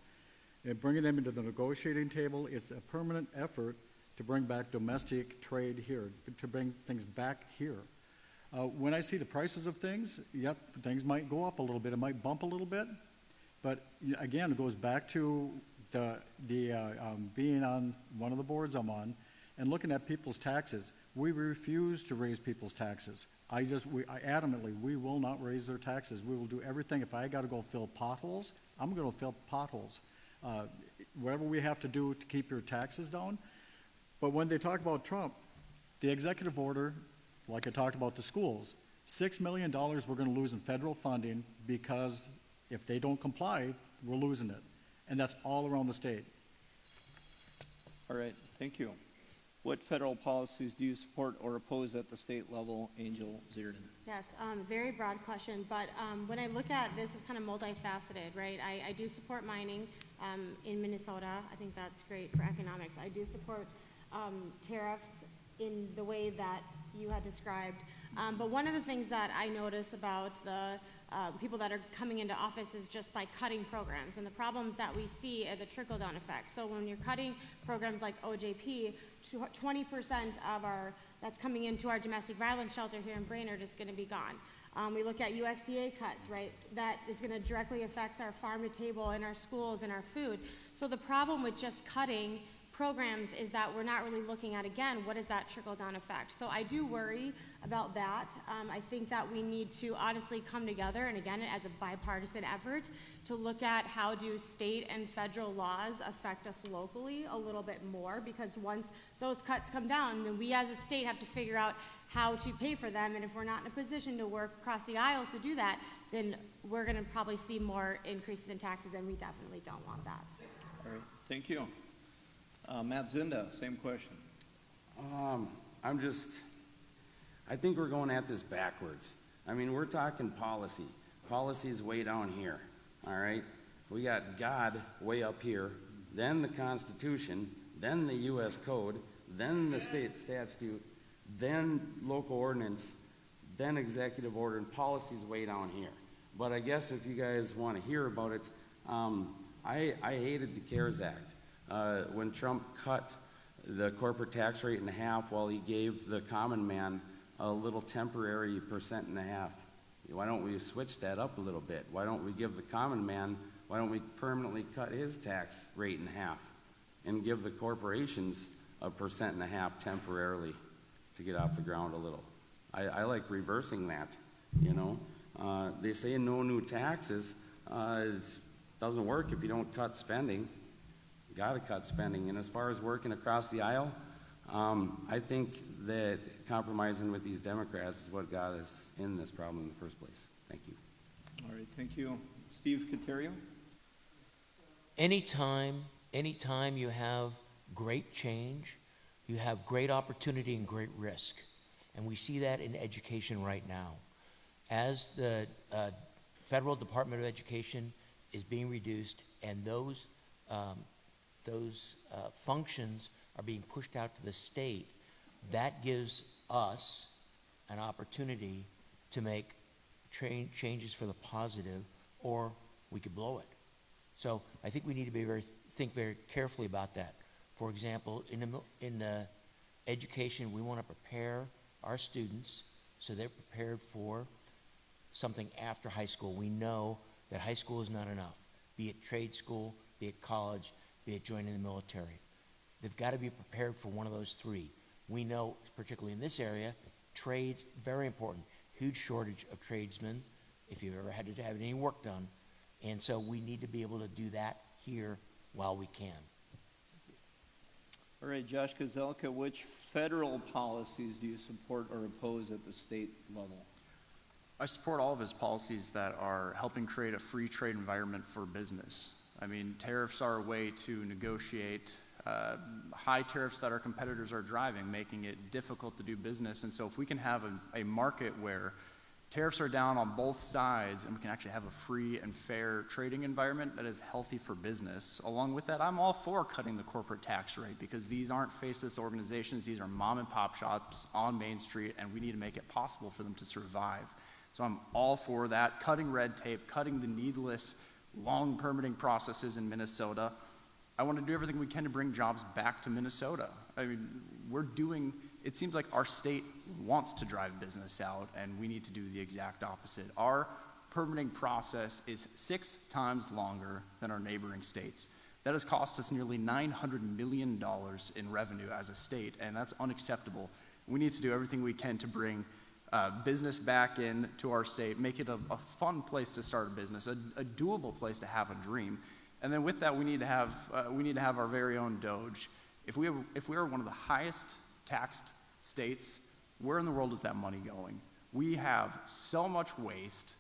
And bringing them into the negotiating table is a permanent effort to bring back domestic trade here, to bring things back here. When I see the prices of things, yep, things might go up a little bit, it might bump a little bit, but again, it goes back to being on one of the boards I'm on and looking at people's taxes. We refuse to raise people's taxes. I adamantly, we will not raise their taxes. We will do everything. If I gotta go fill potholes, I'm gonna fill potholes. Whatever we have to do to keep your taxes down. But when they talk about Trump, the executive order, like I talked about the schools, $6 million we're gonna lose in federal funding because if they don't comply, we're losing it. And that's all around the state. All right, thank you. What federal policies do you support or oppose at the state level, Angel Zierden? Yes, very broad question, but when I look at this, it's kind of multifaceted, right? I do support mining in Minnesota. I think that's great for economics. I do support tariffs in the way that you had described. But one of the things that I notice about the people that are coming into office is just by cutting programs. And the problems that we see are the trickle-down effect. So when you're cutting programs like OJP, 20% of that's coming into our domestic violence shelter here in Brainerd is going to be gone. We look at USDA cuts, right? That is going to directly affect our farm to table and our schools and our food. So the problem with just cutting programs is that we're not really looking at, again, what is that trickle-down effect? So I do worry about that. I think that we need to honestly come together, and again, as a bipartisan effort, to look at how do state and federal laws affect us locally a little bit more, because once those cuts come down, then we as a state have to figure out how to pay for them, and if we're not in a position to work across the aisles to do that, then we're gonna probably see more increases in taxes, and we definitely don't want that. All right, thank you. Matt Zinda, same question. I think we're going at this backwards. I mean, we're talking policy. Policy's way down here, all right? We got God way up here, then the Constitution, then the U.S. Code, then the state statute, then local ordinance, then executive order, and policy's way down here. But I guess if you guys want to hear about it, I hated the CARES Act. When Trump cut the corporate tax rate in half while he gave the common man a little temporary 1.5%. Why don't we switch that up a little bit? Why don't we give the common man, why don't we permanently cut his tax rate in half and give the corporations a 1.5% temporarily to get off the ground a little? I like reversing that, you know? They say no new taxes, doesn't work if you don't cut spending. You gotta cut spending. And as far as working across the aisle, I think that compromising with these Democrats is what got us in this problem in the first place. Thank you. All right, thank you. Steve Catario? Anytime you have great change, you have great opportunity and great risk. And we see that in education right now. As the Federal Department of Education is being reduced and those functions are being pushed out to the state, that gives us an opportunity to make changes for the positive, or we could blow it. So I think we need to think very carefully about that. For example, in the education, we want to prepare our students so they're prepared for something after high school. We know that high school is not enough, be it trade school, be it college, be it joining the military. They've got to be prepared for one of those three. We know, particularly in this area, trades, very important. Huge shortage of tradesmen, if you've ever had to have any work done. And so we need to be able to do that here while we can. All right, Josh Kozelka, which federal policies do you support or oppose at the state level? I support all of his policies that are helping create a free trade environment for business. I mean, tariffs are a way to negotiate high tariffs that our competitors are driving, making it difficult to do business. And so if we can have a market where tariffs are down on both sides and we can actually have a free and fair trading environment that is healthy for business, along with that, I'm all for cutting the corporate tax rate, because these aren't faceless organizations. These are mom and pop shops on Main Street, and we need to make it possible for them to survive. So I'm all for that, cutting red tape, cutting the needless long permitting processes in Minnesota. I want to do everything we can to bring jobs back to Minnesota. I mean, it seems like our state wants to drive business out, and we need to do the exact opposite. Our permitting process is 6 times longer than our neighboring states. That has cost us nearly $900 million in revenue as a state, and that's unacceptable. We need to do everything we can to bring business back in to our state, make it a fun place to start a business, a doable place to have a dream. And then with that, we need to have our very own DOGE. If we are one of the highest taxed states, where in the world is that money going? We have so much waste.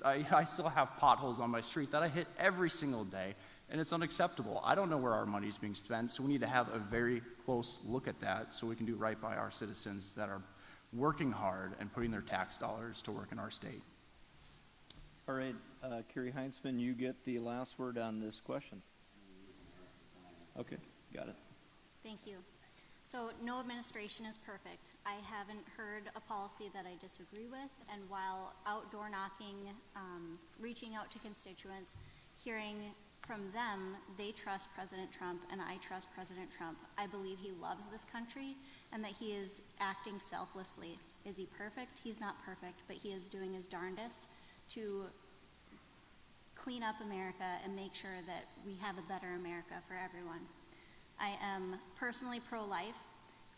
I still have potholes on my street that I hit every single day, and it's unacceptable. I don't know where our money is being spent, so we need to have a very close look at that so we can do right by our citizens that are working hard and putting their tax dollars to work in our state. All right, Carrie Heinzman, you get the last word on this question. Okay, got it. Thank you. So no administration is perfect. I haven't heard a policy that I disagree with, and while outdoor knocking, reaching out to constituents, hearing from them, they trust President Trump, and I trust President Trump. I believe he loves this country and that he is acting selflessly. Is he perfect? He's not perfect, but he is doing his darndest to clean up America and make sure that we have a better America for everyone. I am personally pro-life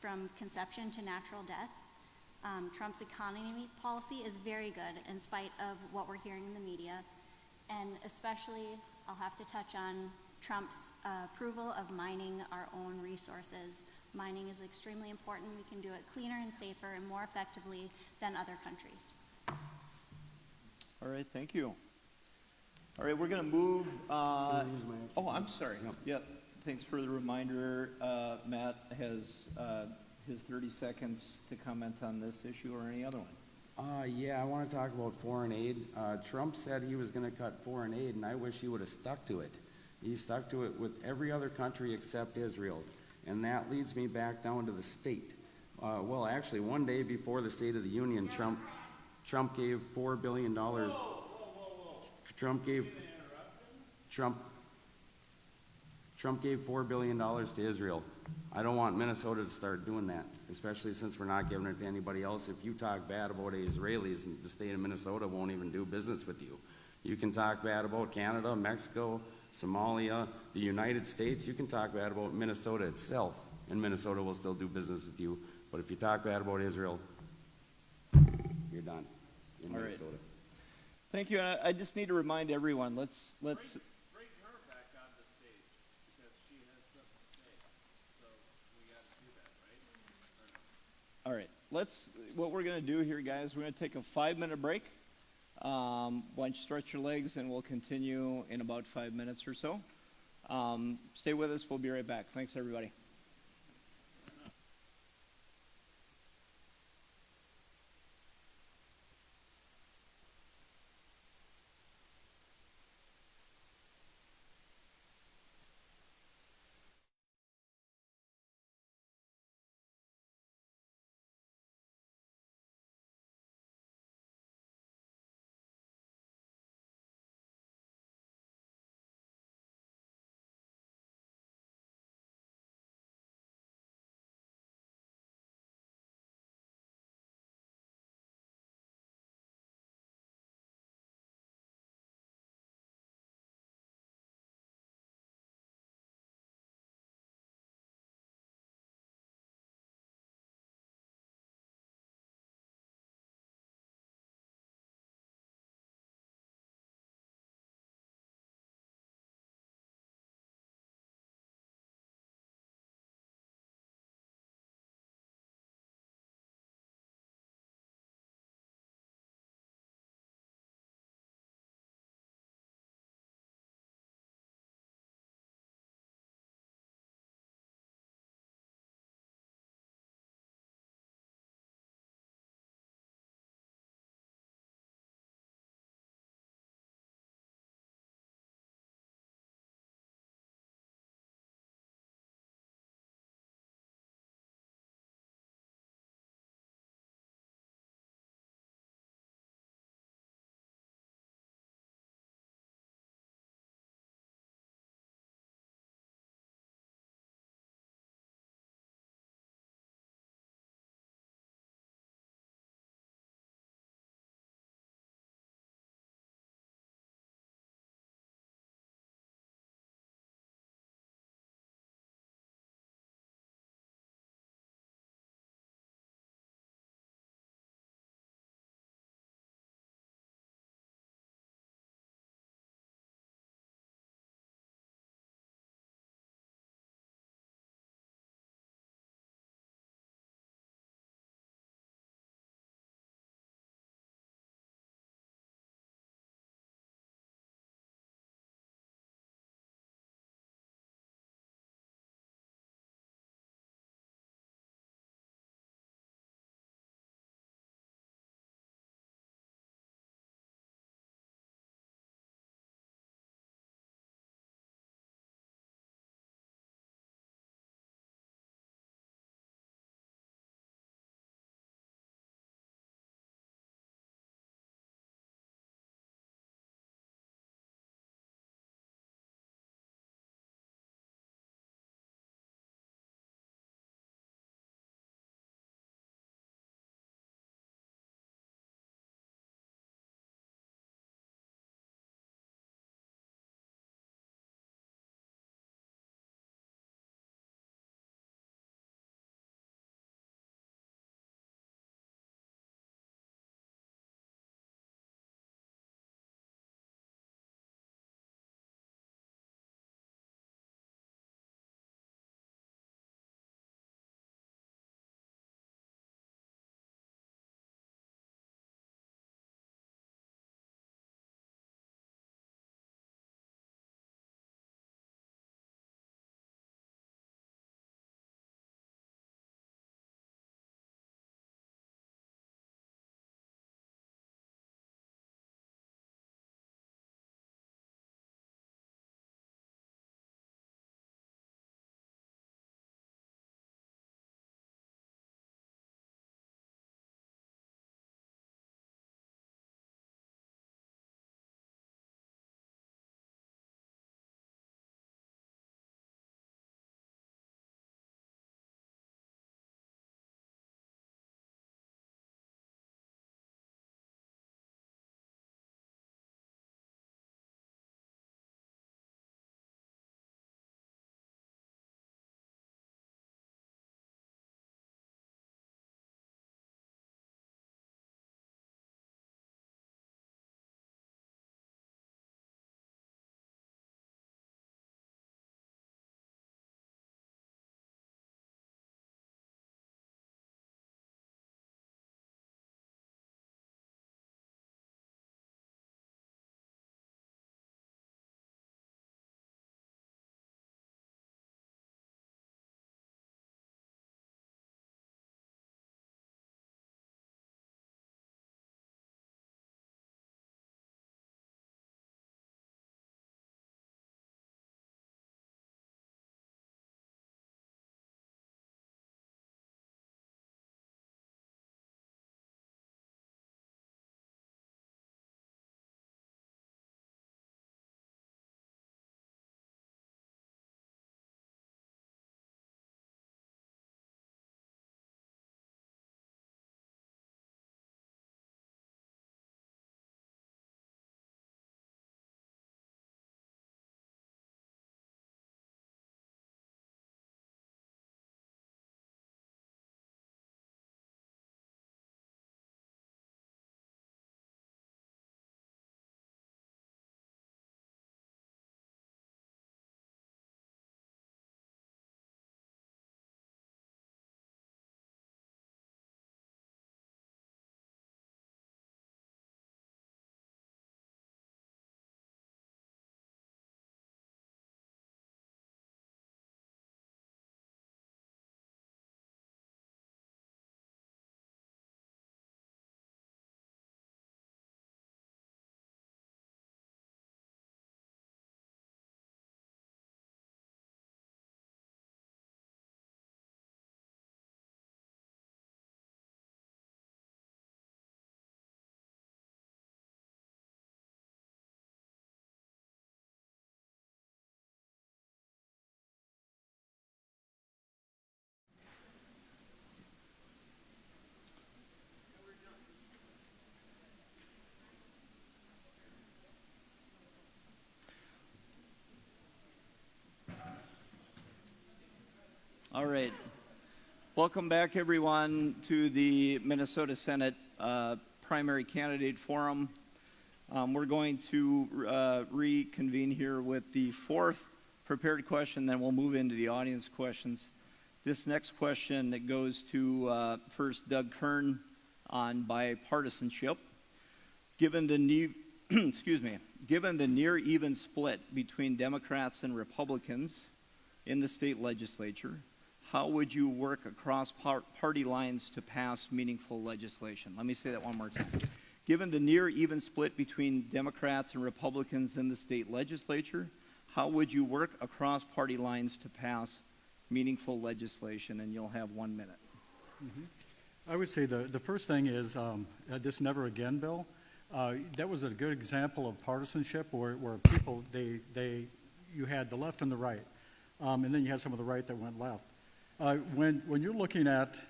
from conception to natural death. Trump's economy policy is very good in spite of what we're hearing in the media, and especially I'll have to touch on Trump's approval of mining our own resources. Mining is extremely important. We can do it cleaner and safer and more effectively than other countries. All right, thank you. All right, we're going to move. Oh, I'm sorry. Yeah, thanks for the reminder. Matt has his 30 seconds to comment on this issue or any other one. Yeah, I want to talk about foreign aid. Trump said he was going to cut foreign aid, and I wish he would have stuck to it. He stuck to it with every other country except Israel. And that leads me back down to the state. Well, actually, one day before the State of the Union, Trump gave $4 billion. Trump gave $4 billion to Israel. I don't want Minnesota to start doing that, especially since we're not giving it to anybody else. If you talk bad about Israelis, the state of Minnesota won't even do business with you. You can talk bad about Canada, Mexico, Somalia, the United States. You can talk bad about Minnesota itself, and Minnesota will still do business with you. But if you talk bad about Israel, you're done in All right. Minnesota. Thank you. And I just need to remind everyone, let's, Bring her back on the stage, because she has something to say. So we gotta do that, right? all right, what we're gonna do here, guys, we're gonna take a 5-minute break. Why don't you stretch your legs and we'll continue in about 5 minutes or so. Stay with us. We'll be right back. Thanks, everybody. All right. Welcome back, everyone, to the Minnesota Senate Primary Candidate Forum. We're going to reconvene here with the fourth prepared question, then we'll move into the audience questions. This next question that goes to first Doug Kern on bipartisanship. Given the given the near even split between Democrats and Republicans in the state legislature, how would you work across party lines to pass meaningful legislation? Let me say that one more time. Given the near even split between Democrats and Republicans in the state legislature, how would you work across party lines to pass meaningful legislation? And you'll have 1 minute. I would say the first thing is this Never Again bill. That was a good example of partisanship where people, you had the left and the right, and then you had some of the right that went left. When you're looking at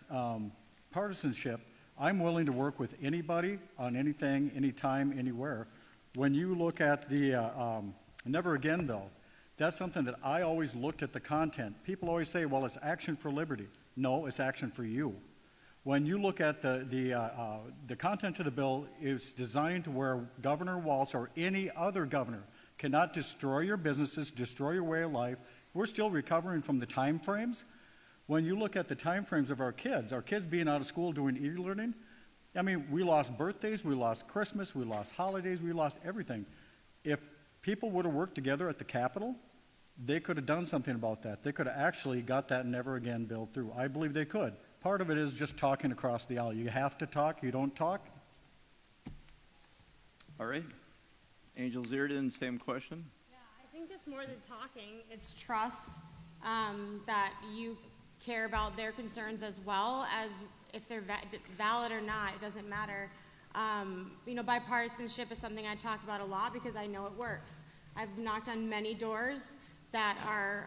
partisanship, I'm willing to work with anybody on anything, anytime, anywhere. When you look at the Never Again bill, that's something that I always looked at the content. People always say, well, it's action for liberty. No, it's action for you. When you look at the content of the bill, it's designed to where Governor Walz or any other governor cannot destroy your businesses, destroy your way of life. We're still recovering from the time frames. When you look at the time frames of our kids being out of school doing e-learning, I mean, we lost birthdays, we lost Christmas, we lost holidays, we lost everything. If people would have worked together at the Capitol, they could have done something about that. They could have actually got that Never Again bill through. I believe they could. Part of it is just talking across the aisle. You have to talk. You don't talk. All right. Angel Zierden, same question. Yeah, I think it's more than talking. It's trust that you care about their concerns as well as if they're valid or not. It doesn't matter. Bipartisanship is something I talk about a lot because I know it works. I've knocked on many doors that are,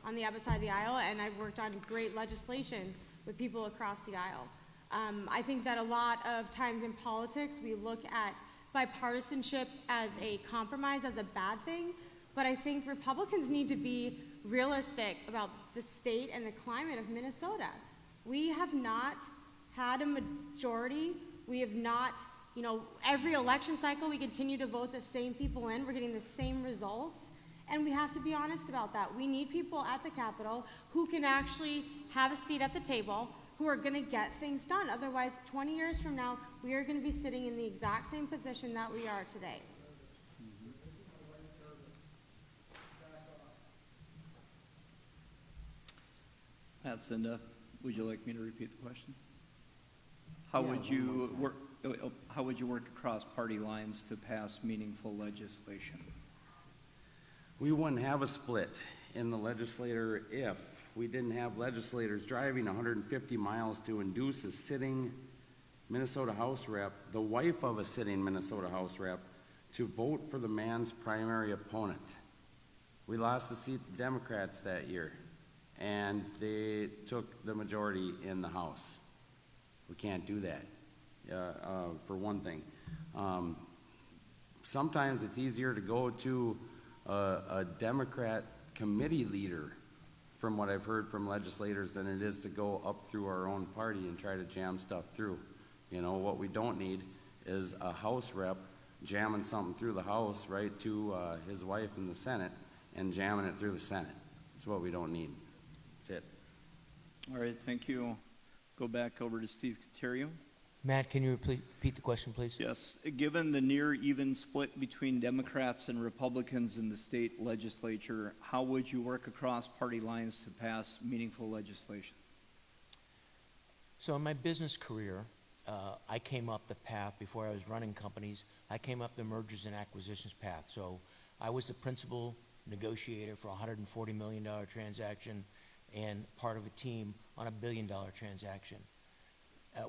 on the other side of the aisle, and I've worked on great legislation with people across the aisle. I think that a lot of times in politics, we look at bipartisanship as a compromise, as a bad thing, but I think Republicans need to be realistic about the state and the climate of Minnesota. We have not had a majority. We have not, every election cycle, we continue to vote the same people in. We're getting the same results. And we have to be honest about that. We need people at the Capitol who can actually have a seat at the table, who are going to get things done. Otherwise, 20 years from now, we are going to be sitting in the exact same position that we are today. Pat Cinda, would you like me to repeat the question? How would you work across party lines to pass meaningful legislation? We wouldn't have a split in the legislature if we didn't have legislators driving 150 miles to induce a sitting Minnesota House rep, the wife of a sitting Minnesota House rep, to vote for the man's primary opponent. We lost the seat to Democrats that year, and they took the majority in the House. We can't do that, for one thing. Sometimes it's easier to go to a Democrat committee leader, from what I've heard from legislators, than it is to go up through our own party and try to jam stuff through. What we don't need is a House rep jamming something through the House right to his wife in the Senate and jamming it through the Senate. That's what we don't need. That's it. All right, thank you. Go back over to Steve Coterio. Matt, can you repeat the question, please? Yes. Given the near even split between Democrats and Republicans in the state legislature, how would you work across party lines to pass meaningful legislation? So in my business career, I came up the path before I was running companies. I came up the mergers and acquisitions path. So I was the principal negotiator for a $140 million transaction and part of a team on a $1 billion transaction.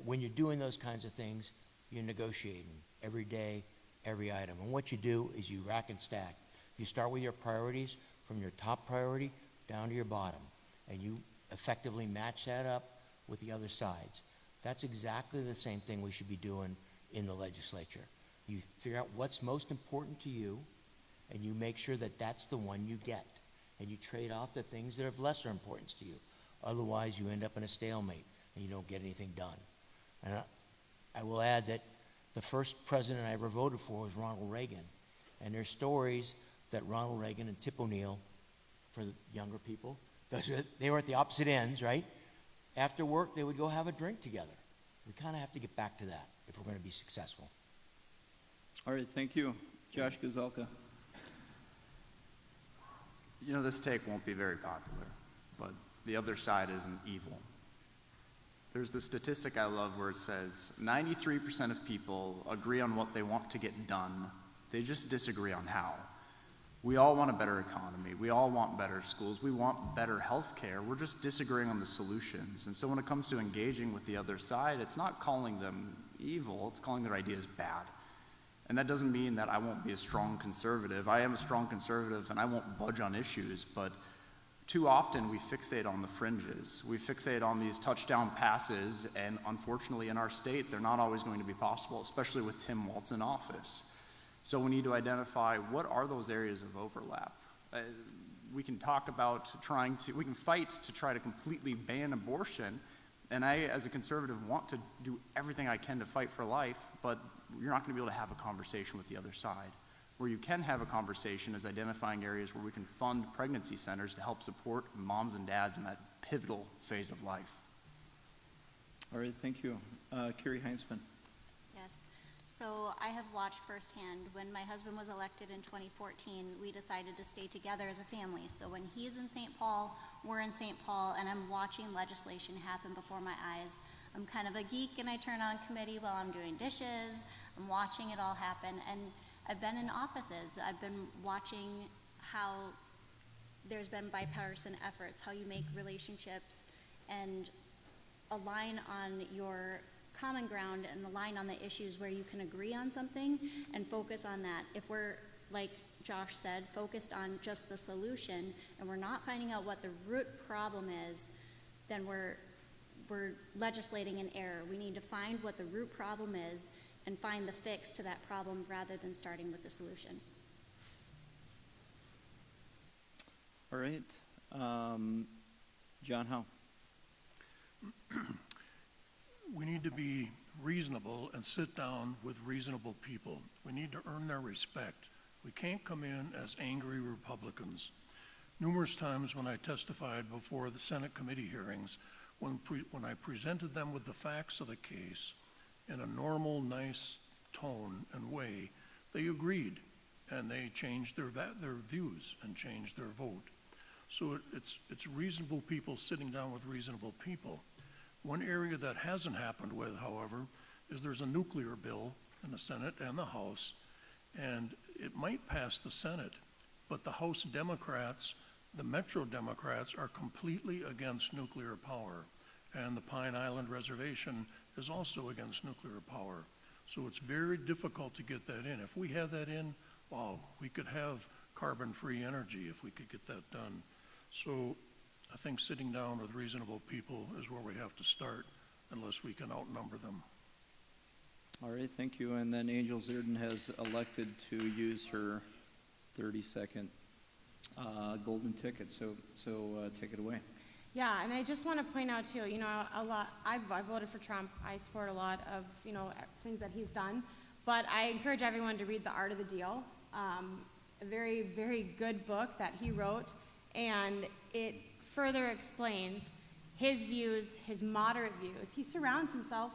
When you're doing those kinds of things, you're negotiating every day, every item. And what you do is you rack and stack. You start with your priorities from your top priority down to your bottom, and you effectively match that up with the other sides. That's exactly the same thing we should be doing in the legislature. You figure out what's most important to you, and you make sure that that's the one you get. and you trade off the things that are of lesser importance to you. Otherwise, you end up in a stalemate, and you don't get anything done. And I will add that the first president I ever voted for was Ronald Reagan. And there's stories that Ronald Reagan and Tip O'Neill, for the younger people, they were at the opposite ends, right? After work, they would go have a drink together. We kind of have to get back to that if we're going to be successful. All right, thank you. Josh Gazelka. You know, this take won't be very popular, but the other side isn't evil. There's the statistic I love where it says 93% of people agree on what they want to get done. They just disagree on how. We all want a better economy. We all want better schools. We want better health care. We're just disagreeing on the solutions. And so when it comes to engaging with the other side, it's not calling them evil, it's calling their ideas bad. And that doesn't mean that I won't be a strong conservative. I am a strong conservative and I won't budge on issues, but too often we fixate on the fringes. We fixate on these touchdown passes, and unfortunately in our state, they're not always going to be possible, especially with Tim Walz in office. So we need to identify what are those areas of overlap. We can talk about we can fight to try to completely ban abortion, and I, as a conservative, want to do everything I can to fight for life, but you're not going to be able to have a conversation with the other side. Where you can have a conversation is identifying areas where we can fund pregnancy centers to help support moms and dads in that pivotal phase of life. All right, thank you. Carrie Heinzman. Yes. So I have watched firsthand. When my husband was elected in 2014, we decided to stay together as a family. So when he's in St. Paul, we're in St. Paul, and I'm watching legislation happen before my eyes. I'm kind of a geek, and I turn on committee while I'm doing dishes. I'm watching it all happen, and I've been in offices. I've been watching how there's been bipartisan efforts, how you make relationships and align on your common ground and align on the issues where you can agree on something and focus on that. If we're, like Josh said, focused on just the solution and we're not finding out what the root problem is, then we're legislating in error. We need to find what the root problem is and find the fix to that problem rather than starting with the solution. All right. John Howe. We need to be reasonable and sit down with reasonable people. We need to earn their respect. We can't come in as angry Republicans. Numerous times when I testified before the Senate committee hearings, when I presented them with the facts of the case in a normal, nice tone and way, they agreed, and they changed their views and changed their vote. So it's reasonable people sitting down with reasonable people. One area that hasn't happened with, however, is there's a nuclear bill in the Senate and the House, and it might pass the Senate, but the House Democrats, the Metro Democrats, are completely against nuclear power, and the Pine Island Reservation is also against nuclear power. So it's very difficult to get that in. If we had that in, wow, we could have carbon-free energy if we could get that done. So I think sitting down with reasonable people is where we have to start, unless we can outnumber them. All right, thank you. And then Angel Zerden has elected to use her 30-second golden ticket, so take it away. Yeah, and I just want to point out too, I voted for Trump. I support a lot of, things that he's done, but I encourage everyone to read The Art of the Deal, a very, very good book that he wrote, and it further explains his views, his moderate views. He surrounds himself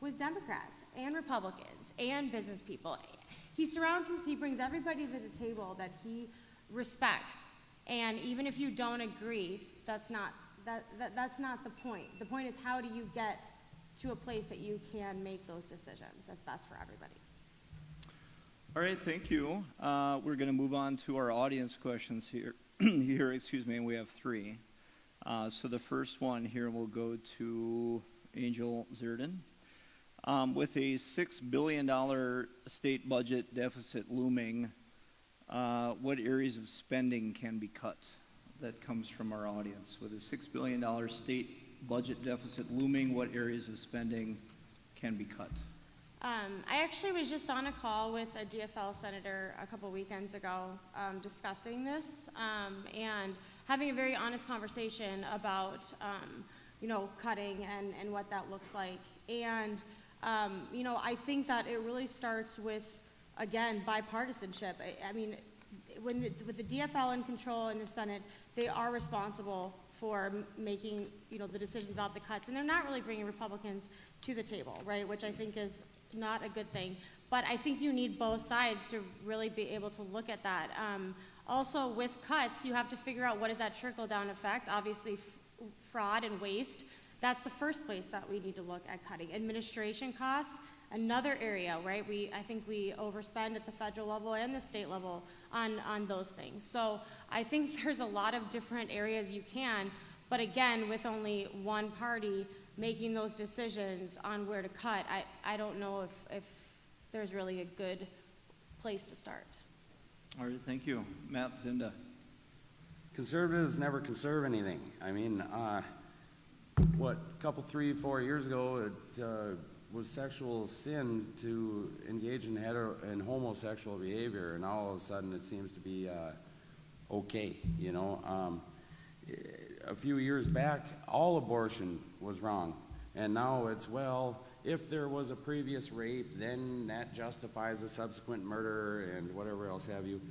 with Democrats and Republicans and business people. He brings everybody to the table that he respects, and even if you don't agree, that's not the point. The point is, how do you get to a place that you can make those decisions that's best for everybody? All right, thank you. We're going to move on to our audience questions here. And we have 3. So the first one here will go to Angel Zerden. With a $6 billion state budget deficit looming, what areas of spending can be cut? That comes from our audience. With a $6 billion state budget deficit looming, what areas of spending can be cut? I actually was just on a call with a DFL senator a couple weekends ago, discussing this, and having a very honest conversation about, cutting and what that looks like. And, I think that it really starts with, again, bipartisanship. I mean, with the DFL in control in the Senate, they are responsible for making, the decisions about the cuts, and they're not really bringing Republicans to the table, right, which I think is not a good thing. But I think you need both sides to really be able to look at that. Also, with cuts, you have to figure out what is that trickle-down effect. Obviously, fraud and waste, that's the first place that we need to look at cutting. Administration costs, another area, right? I think we overspend at the federal level and the state level on those things. So I think there's a lot of different areas you can, but again, with only one party making those decisions on where to cut, I don't know if there's really a good place to start. All right, thank you. Matt Zinda. Conservatives never conserve anything. I mean, a couple, 3, 4 years ago, it was sexual sin to engage in homosexual behavior, and all of a sudden it seems to be okay, A few years back, all abortion was wrong, and now it's, well, if there was a previous rape, then that justifies a subsequent murder and whatever else have you.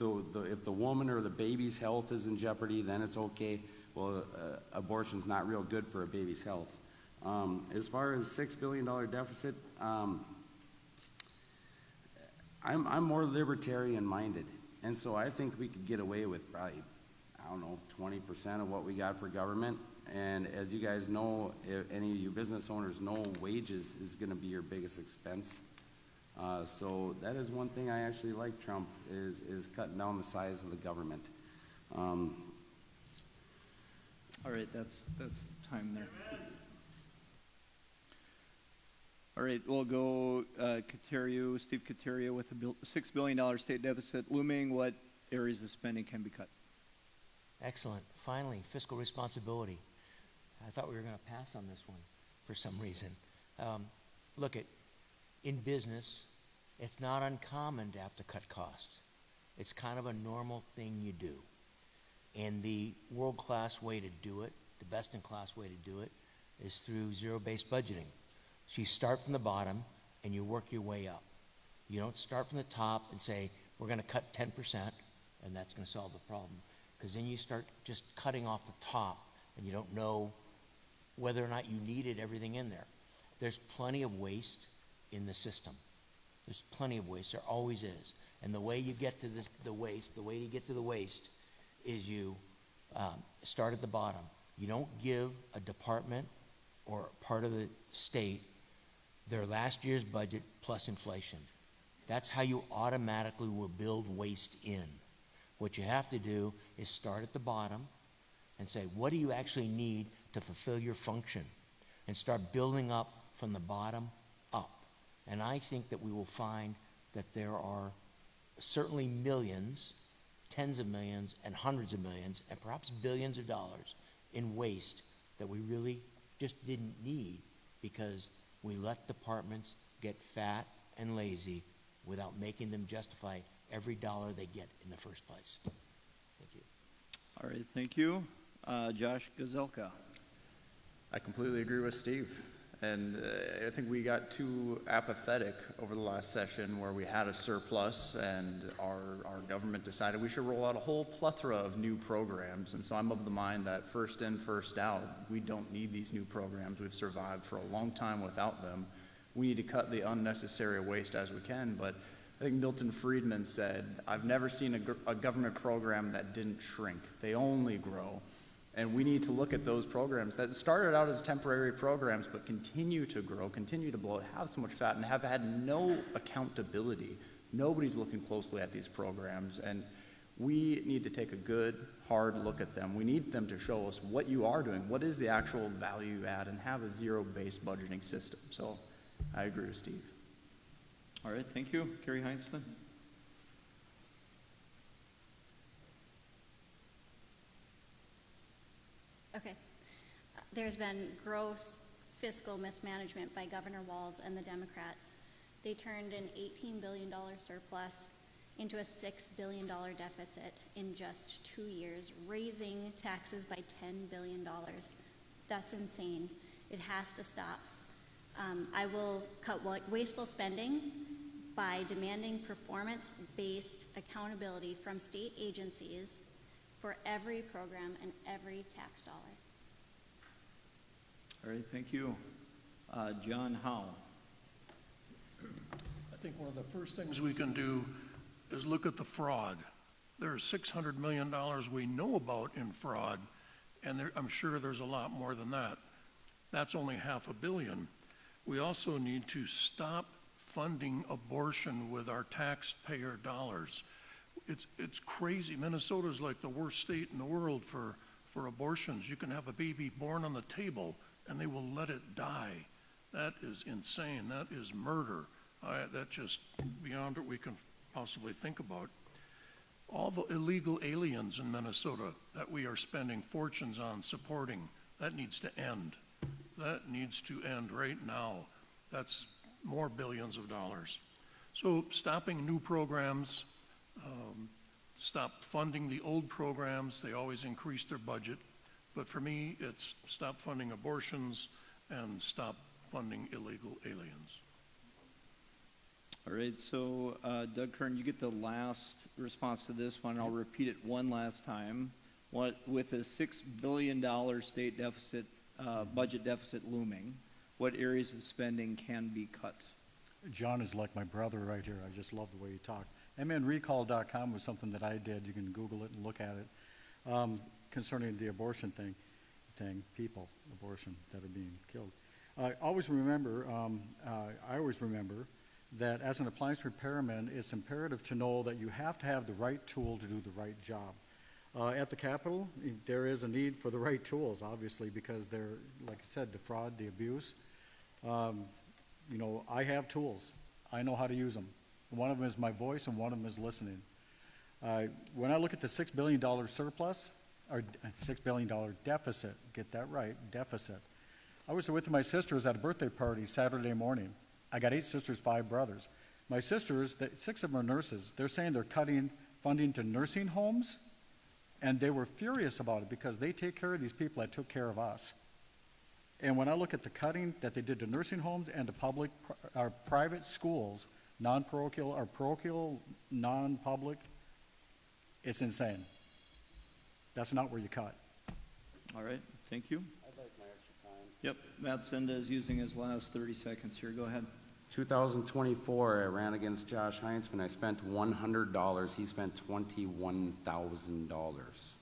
If the woman or the baby's health is in jeopardy, then it's okay. Well, abortion's not real good for a baby's health. As far as $6 billion deficit, I'm more libertarian-minded, and so I think we could get away with probably, 20% of what we got for government. And as you guys know, if any of you business owners know, wages is going to be your biggest expense. So that is one thing I actually like Trump, is cutting down the size of the government. All right, that's time there. All right, we'll go Steve Coterio with a $6 billion state deficit looming. What areas of spending can be cut? Excellent. Finally, fiscal responsibility. I thought we were going to pass on this one for some reason. In business, it's not uncommon to have to cut costs. It's kind of a normal thing you do. And the world-class way to do it, the best-in-class way to do it, is through zero-based budgeting. So you start from the bottom and you work your way up. You don't start from the top and say, we're going to cut 10% and that's going to solve the problem. Because then you start just cutting off the top and you don't know whether or not you needed everything in there. There's plenty of waste in the system. There's plenty of waste. There always is. And the way you get to the waste is you start at the bottom. You don't give a department or part of the state their last year's budget plus inflation. That's how you automatically will build waste in. What you have to do is start at the bottom and say, what do you actually need to fulfill your function? And start building up from the bottom up. And I think that we will find that there are certainly millions, tens of millions, and hundreds of millions, and perhaps billions of dollars in waste that we really just didn't need because we let departments get fat and lazy without making them justify every dollar they get in the first place. Thank you. All right, thank you. Josh Gazelka. I completely agree with Steve. And I think we got too apathetic over the last session where we had a surplus and our government decided we should roll out a whole plethora of new programs. And so I'm of the mind that first in, first out, we don't need these new programs. We've survived for a long time without them. We need to cut the unnecessary waste as we can. But I think Milton Friedman said, I've never seen a government program that didn't shrink. They only grow. And we need to look at those programs that started out as temporary programs but continue to grow, continue to bloat, have so much fat, and have had no accountability. Nobody's looking closely at these programs, and we need to take a good, hard look at them. We need them to show us what you are doing, what is the actual value add, and have a zero-based budgeting system. So I agree with Steve. All right, thank you. Carrie Heinzman. Okay. There's been gross fiscal mismanagement by Governor Walz and the Democrats. They turned an $18 billion surplus into a $6 billion deficit in just 2 years, raising taxes by $10 billion. That's insane. It has to stop. I will cut wasteful spending by demanding performance-based accountability from state agencies for every program and every tax dollar. All right, thank you. John Howe. I think one of the first things we can do is look at the fraud. There's $600 million we know about in fraud, and I'm sure there's a lot more than that. That's only $500 million. We also need to stop funding abortion with our taxpayer dollars. It's crazy. Minnesota's like the worst state in the world for abortions. You can have a baby born on the table and they will let it die. That is insane. That is murder. That's just beyond what we can possibly think about. All the illegal aliens in Minnesota that we are spending fortunes on supporting, that needs to end. That needs to end right now. That's more billions of dollars. So stopping new programs, stop funding the old programs. They always increase their budget. But for me, it's stop funding abortions and stop funding illegal aliens. All right, so Doug Kern, you get the last response to this one. I'll repeat it one last time. With a $6 billion state deficit, budget deficit looming, what areas of spending can be cut? John is like my brother right here. I just love the way he talked. MNRecall.com was something that I did. You can Google it and look at it, concerning the abortion thing, people, abortion that are being killed. I always remember that as an appliance repairman, it's imperative to know that you have to have the right tool to do the right job. At the Capitol, there is a need for the right tools, obviously, because they're, like I said, the fraud, the abuse. You know, I have tools. I know how to use them. One of them is my voice, and one of them is listening. When I look at the $6 billion surplus, or $6 billion deficit, get that right, deficit. I was with my sisters at a birthday party Saturday morning. I got 8 sisters, 5 brothers. My sisters, 6 of them are nurses. They're saying they're cutting funding to nursing homes, and they were furious about it because they take care of these people that took care of us. And when I look at the cutting that they did to nursing homes and to public or private schools, non-parochial or parochial, non-public, it's insane. That's not where you cut. All right, thank you. I'd like my extra time. Yep, Matt Senda is using his last 30 seconds here. Go ahead. 2024, I ran against Josh Heinzman. I spent $100. He spent $21,000.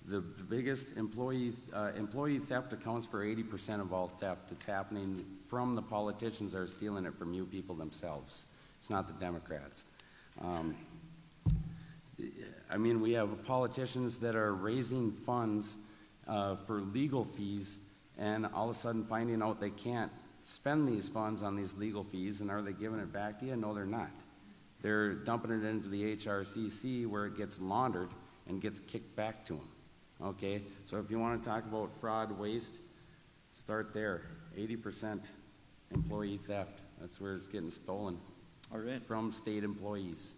The biggest employee theft accounts for 80% of all theft. It's happening from the politicians that are stealing it from you people themselves. It's not the Democrats. I mean, we have politicians that are raising funds for legal fees, and all of a sudden finding out they can't spend these funds on these legal fees, and are they giving it back to you? No, they're not. They're dumping it into the HRCC where it gets laundered and gets kicked back to them. Okay, so if you want to talk about fraud, waste, start there. 80% employee theft. That's where it's getting stolen. All right. From state employees.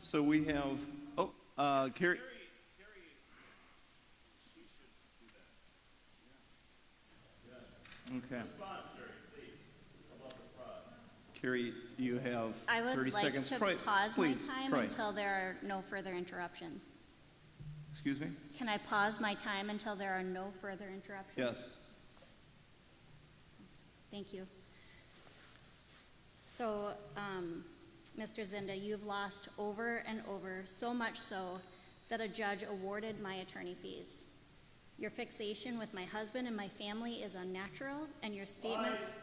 So we have, Carrie. Okay. Carrie, you have 30 I would like seconds. to Troy, pause my please, time Troy. until there are no further interruptions. Excuse me? Can I pause my time until there are no further interruptions? Yes. Thank you. So, Mr. Zinda, you've lost over and over, so much so that a judge awarded my attorney fees. Your fixation with my husband and my family is unnatural, and your statements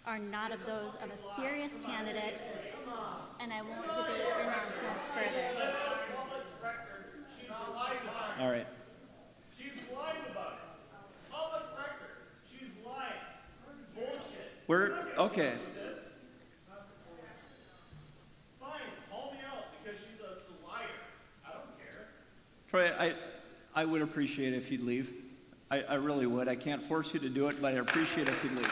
are not of those of a serious candidate, and I won't debate your nonsense further. All right. She's lying about it. Public record. She's lying. Bullshit. Okay. Fine, call me out because she's a liar. I don't care. Troy, I would appreciate it if you'd leave. I really would. I can't force you to do it, but I appreciate if you'd leave.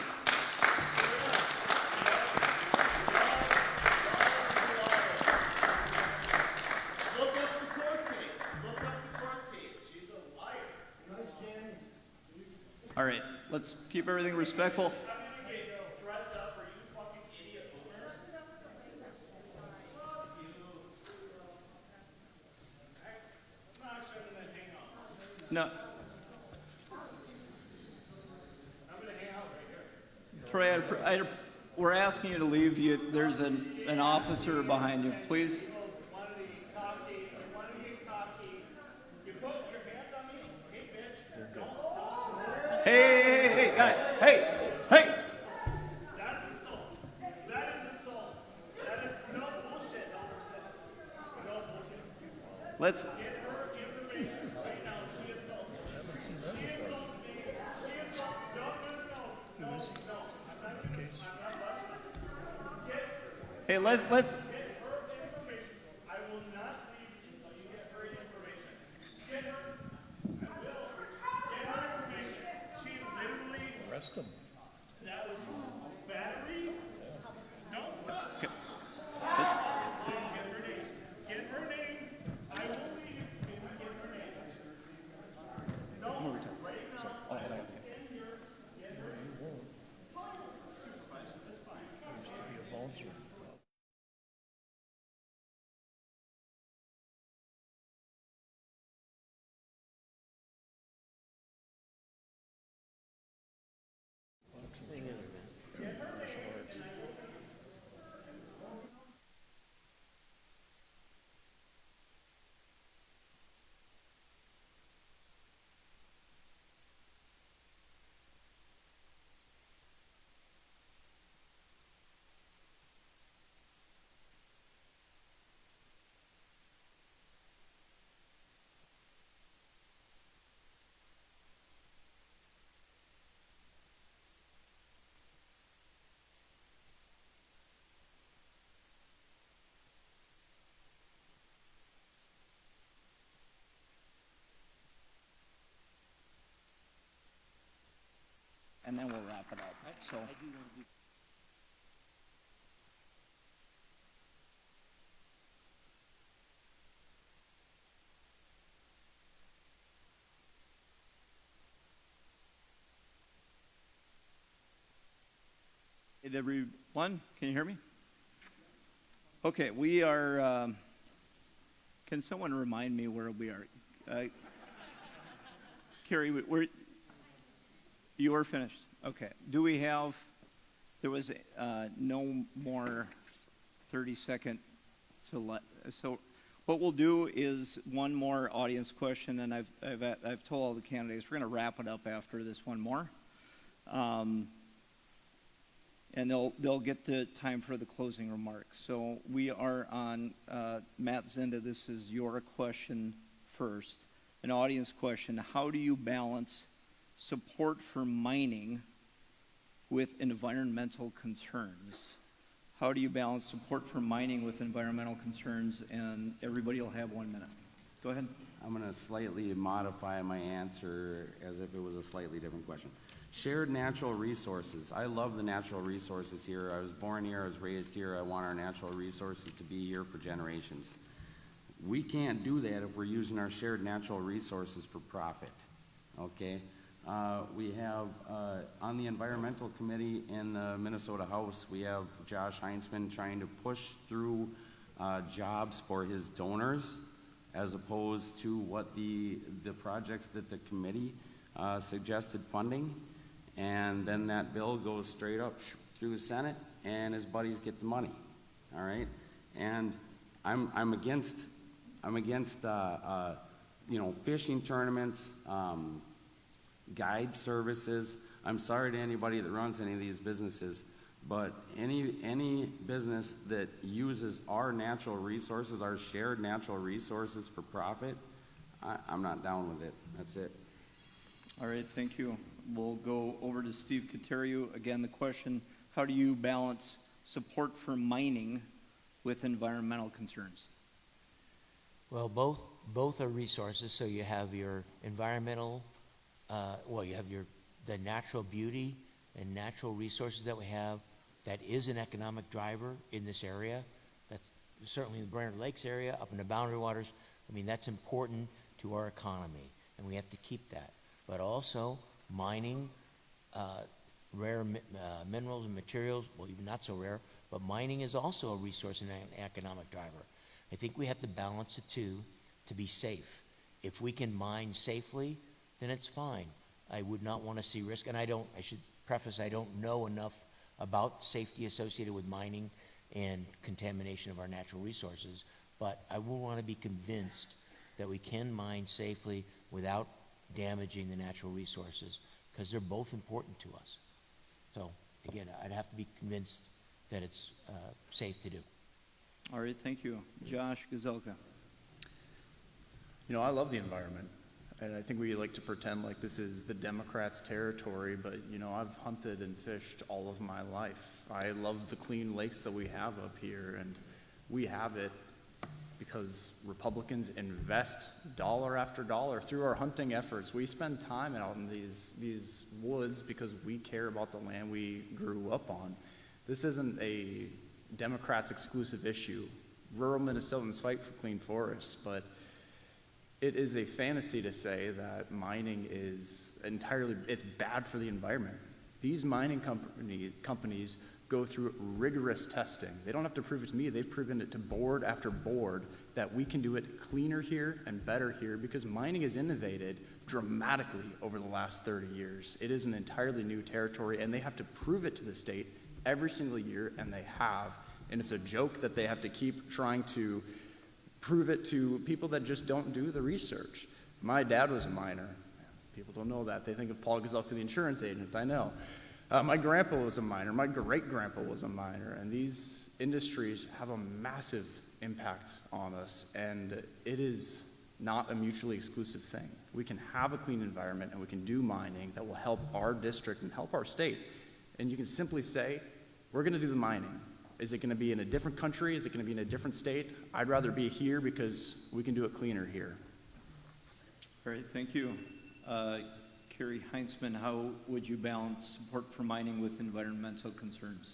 Look up the court case. Look up the court case. She's a liar. Nice James. All right, let's keep everything respectful. I'm gonna get dressed up for you fucking idiot boomers. I'm not actually gonna hang out. No. I'm gonna hang out right here. Troy, we're asking you to leave. There's an officer behind you. Please. One of these cocky, one of you cocky. You put your hands on me? Hey, bitch. Don't. Hey, guys. Hey. That's assault. That is assault. That is no bullshit, Elmerson. No bullshit. Let's. Get her information right now. She assaulted me. She assaulted me. She assaulted. No. I'm not touching this. Hey, let's. Get her information. I will not leave until you get her information. Get her. I will. Get her information. She literally. Arrest them. That was battery. No. Let's. Get her name. Get her name. I will leave if you get her name. No. Right now. In here. Get her. Used to be a bouncer. Martial arts. And then we'll wrap it up. So. Hey, everyone, can you hear me? Okay, we are, can someone remind me where we are? Carrie, you are finished? Okay. Do we have, there was no more 30-second to let, so what we'll do is one more audience question, and I've told all the candidates, we're going to wrap it up after this one more. And they'll get the time for the closing remarks. So we are on, Matt Zinda, this is your question first. An audience question: how do you balance support for mining with environmental concerns? How do you balance support for mining with environmental concerns? And everybody will have 1 minute. Go ahead. I'm going to slightly modify my answer as if it was a slightly different question. Shared natural resources. I love the natural resources here. I was born here, I was raised here. I want our natural resources to be here for generations. We can't do that if we're using our shared natural resources for profit, okay? We have, on the environmental committee in the Minnesota House, we have Josh Heinzman trying to push through jobs for his donors as opposed to what the projects that the committee suggested funding. And then that bill goes straight up through the Senate, and his buddies get the money, all right? And I'm against you know, fishing tournaments, guide services. I'm sorry to anybody that runs any of these businesses, but any business that uses our natural resources, our shared natural resources for profit, I'm not down with it. That's it. All right, thank you. We'll go over to Steve Kateriu. Again, the question: how do you balance support for mining with environmental concerns? Well, both are resources. So you have your environmental well, you have the natural beauty and natural resources that we have. That is an economic driver in this area. That's certainly in the Brainerd Lakes area, up in the Boundary Waters. I mean, that's important to our economy, and we have to keep that. But also mining, rare minerals and materials, well, even not so rare, but mining is also a resource and an economic driver. I think we have to balance the two to be safe. If we can mine safely, then it's fine. I would not want to see risk, and I should preface, I don't know enough about safety associated with mining and contamination of our natural resources, but I will want to be convinced that we can mine safely without damaging the natural resources, because they're both important to us. So, again, I'd have to be convinced that it's safe to do. All right, thank you. Josh Gazelka. You know, I love the environment, and I think we like to pretend like this is the Democrats' territory, but, you know, I've hunted and fished all of my life. I love the clean lakes that we have up here, and we have it because Republicans invest dollar after dollar through our hunting efforts. We spend time out in these woods because we care about the land we grew up on. This isn't a Democrats' exclusive issue. Rural Minnesotans fight for clean forests, but it is a fantasy to say that mining is it's bad for the environment. These mining companies go through rigorous testing. They don't have to prove it to me, they've proven it to board after board that we can do it cleaner here and better here because mining has innovated dramatically over the last 30 years. It is an entirely new territory, and they have to prove it to the state every single year, and they have. And it's a joke that they have to keep trying to prove it to people that just don't do the research. My dad was a miner. People don't know that. They think of Paul Gazelka, the insurance agent, I know. My grandpa was a miner. My great-grandpa was a miner. And these industries have a massive impact on us, and it is not a mutually exclusive thing. We can have a clean environment, and we can do mining that will help our district and help our state. And you can simply say, we're going to do the mining. Is it going to be in a different country? Is it going to be in a different state? I'd rather be here because we can do it cleaner here. All right, thank you. Carrie Heinzman, how would you balance support for mining with environmental concerns?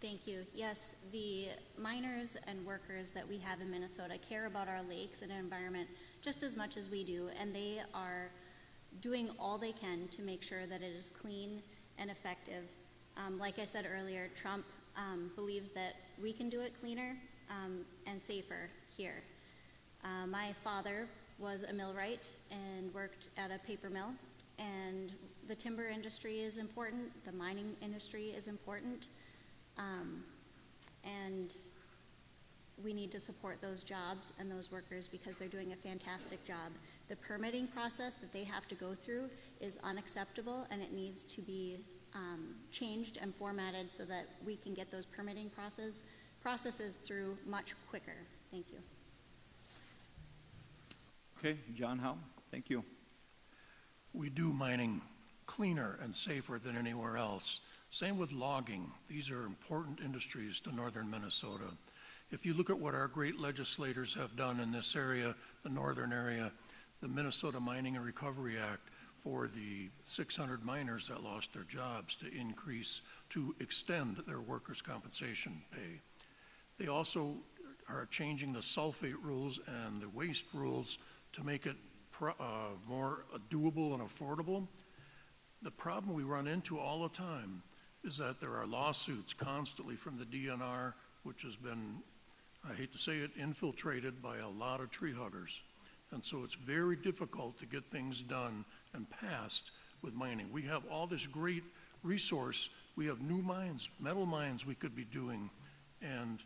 Thank you. Yes, the miners and workers that we have in Minnesota care about our lakes and environment just as much as we do, and they are doing all they can to make sure that it is clean and effective. Like I said earlier, Trump believes that we can do it cleaner and safer here. My father was a millwright and worked at a paper mill, and the timber industry is important, the mining industry is important, and we need to support those jobs and those workers because they're doing a fantastic job. The permitting process that they have to go through is unacceptable, and it needs to be changed and formatted so that we can get those permitting processes through much quicker. Thank you. Okay, John Howe, thank you. We do mining cleaner and safer than anywhere else. Same with logging. These are important industries to northern Minnesota. If you look at what our great legislators have done in this area, the northern area, the Minnesota Mining and Recovery Act for the 600 miners that lost their jobs to extend their workers' compensation pay. They also are changing the sulfate rules and the waste rules to make it more doable and affordable. The problem we run into all the time is that there are lawsuits constantly from the DNR, which has been, I hate to say it, infiltrated by a lot of tree huggers. And so it's very difficult to get things done and passed with mining. We have all this great resource. We have new mines, metal mines we could be doing, and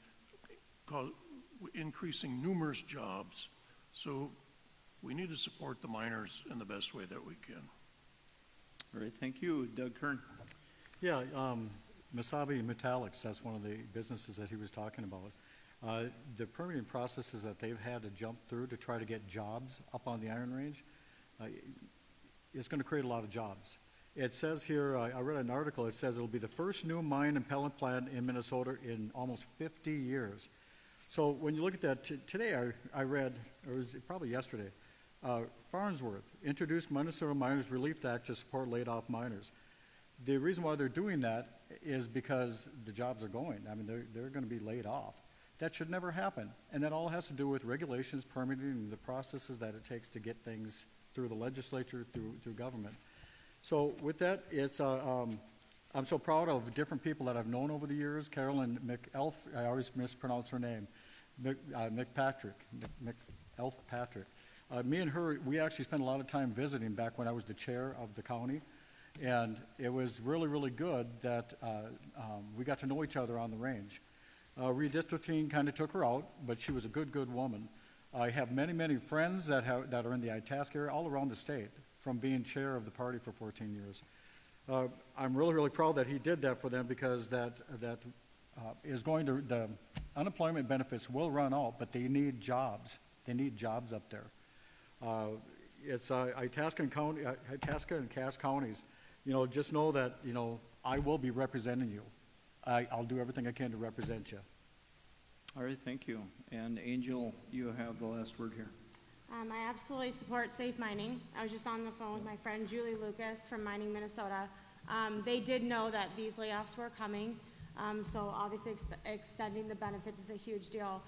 increasing numerous jobs. So we need to support the miners in the best way that we can. All right, thank you. Doug Kern. Yeah, Mesabi Metallics, that's one of the businesses that he was talking about. The permitting processes that they've had to jump through to try to get jobs up on the Iron Range, it's going to create a lot of jobs. It says here, I read an article, it says it'll be the first new mine and pellet plant in Minnesota in almost 50 years. So when you look at that, today I read, or it was probably yesterday, Farnsworth introduced Minnesota Miners Relief Act to support laid-off miners. The reason why they're doing that is because the jobs are going. I mean, they're going to be laid off. That should never happen. And that all has to do with regulations, permitting, and the processes that it takes to get things through the legislature, through government. So with that, I'm so proud of different people that I've known over the years. Carolyn McElf, I always mispronounce her name, McPatrick. Me and her, we actually spent a lot of time visiting back when I was the chair of the county. And it was really, really good that we got to know each other on the range. Redistricting kind of took her out, but she was a good, good woman. I have many, many friends that are in the Itasca area all around the state from being chair of the party for 14 years. I'm really, really proud that he did that for them because that is going to, the unemployment benefits will run out, but they need jobs. They need jobs up there. It's Itasca and Cass counties. You know, just know that, you know, I will be representing you. I'll do everything I can to represent you. All right, thank you. And Angel, you have the last word here. I absolutely support safe mining. I was just on the phone with my friend Julie Lucas from Mining Minnesota. They did know that these layoffs were coming, so obviously extending the benefits is a huge deal.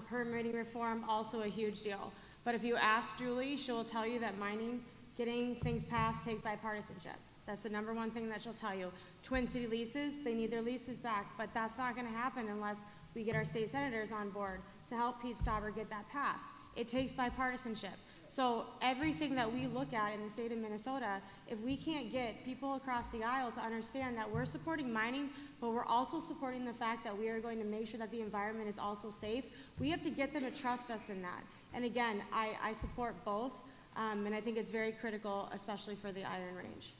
Permitting reform, also a huge deal. But if you ask Julie, she'll tell you that mining, getting things passed takes bipartisanship. That's the number one thing that she'll tell you. Twin City leases, they need their leases back, but that's not gonna happen unless we get our state senators on board to help Pete Stauber get that passed. It takes bipartisanship. So everything that we look at in the state of Minnesota, if we can't get people across the aisle to understand that we're supporting mining, but we're also supporting the fact that we are going to make sure that the environment is also safe, we have to get them to trust us in that. And again, I support both, and I think it's very critical, especially for the Iron Range.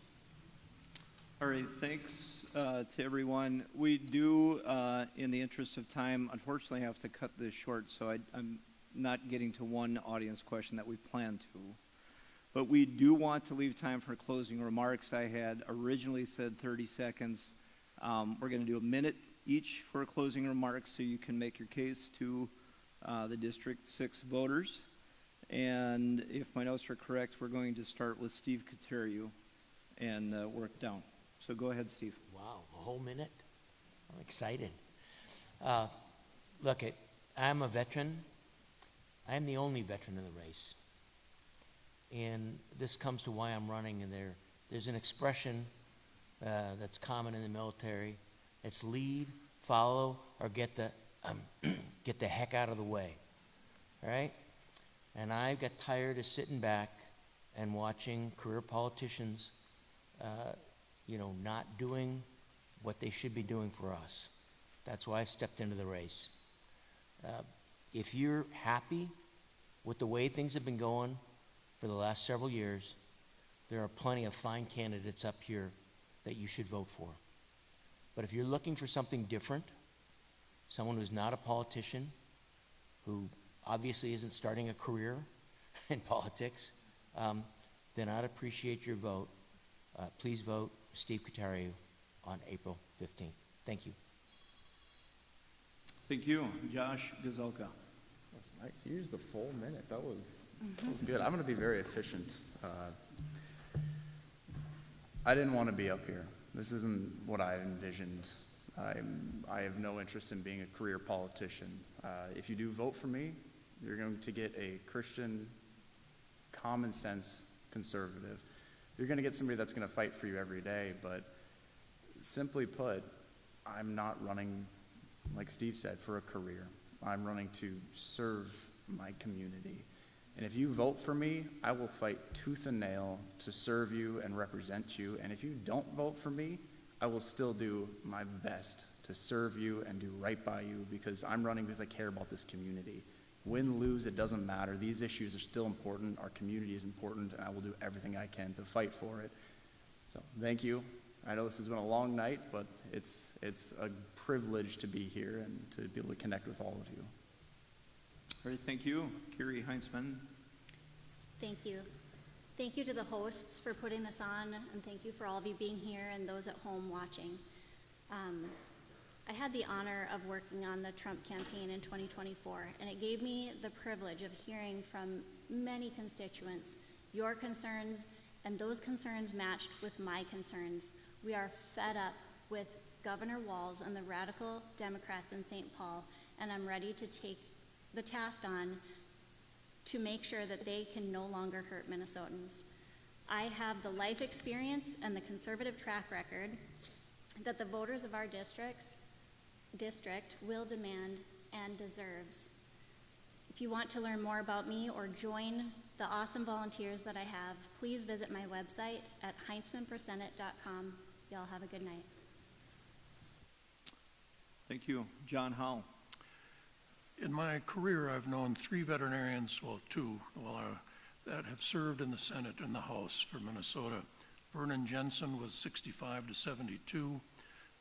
All right, thanks to everyone. We do, in the interest of time, unfortunately have to cut this short, so I'm not getting to one audience question that we planned to. But we do want to leave time for closing remarks. I had originally said 30 seconds. We're going to do a minute each for closing remarks so you can make your case to the District 6 voters. And if my notes are correct, we're going to start with Steve Kateriu and work down. So go ahead, Steve. Wow, a whole minute? I'm excited. Look, I'm a veteran. I'm the only veteran in the race. And this comes to why I'm running, and there's an expression that's common in the military. It's lead, follow, or get the heck out of the way, all right? And I got tired of sitting back and watching career politicians not doing what they should be doing for us. That's why I stepped into the race. If you're happy with the way things have been going for the last several years, there are plenty of fine candidates up here that you should vote for. But if you're looking for something different, someone who's not a politician, who obviously isn't starting a career in politics, then I'd appreciate your vote. Please vote Steve Kateriu on April 15th. Thank you. Thank you. Josh Gazelka. Nice. You used the full minute. That was good. I'm going to be very efficient. I didn't want to be up here. This isn't what I envisioned. I have no interest in being a career politician. If you do vote for me, you're going to get a Christian, common sense conservative. You're going to get somebody that's going to fight for you every day, but simply put, I'm not running, like Steve said, for a career. I'm running to serve my community. And if you vote for me, I will fight tooth and nail to serve you and represent you. And if you don't vote for me, I will still do my best to serve you and do right by you, because I'm running because I care about this community. Win, lose, it doesn't matter. These issues are still important. Our community is important, and I will do everything I can to fight for it. So thank you. I know this has been a long night, but it's a privilege to be here and to be able to connect with all of you. All right, thank you. Kiri Heinzman. Thank you. Thank you to the hosts for putting this on, and thank you for all of you being here and those at home watching. I had the honor of working on the Trump campaign in 2024, and it gave me the privilege of hearing from many constituents your concerns, and those concerns matched with my concerns. We are fed up with Governor Walz and the radical Democrats in St. Paul, and I'm ready to take the task on to make sure that they can no longer hurt Minnesotans. I have the life experience and the conservative track record that the voters of our district will demand and deserves. If you want to learn more about me or join the awesome volunteers that I have, please visit my website at heinzmanpresenate.com. Y'all have a good night. Thank you. John Howe. In my career, I've known 3 veterinarians, well, 2, that have served in the Senate and the House for Minnesota. Vernon Jensen was 65 to 72,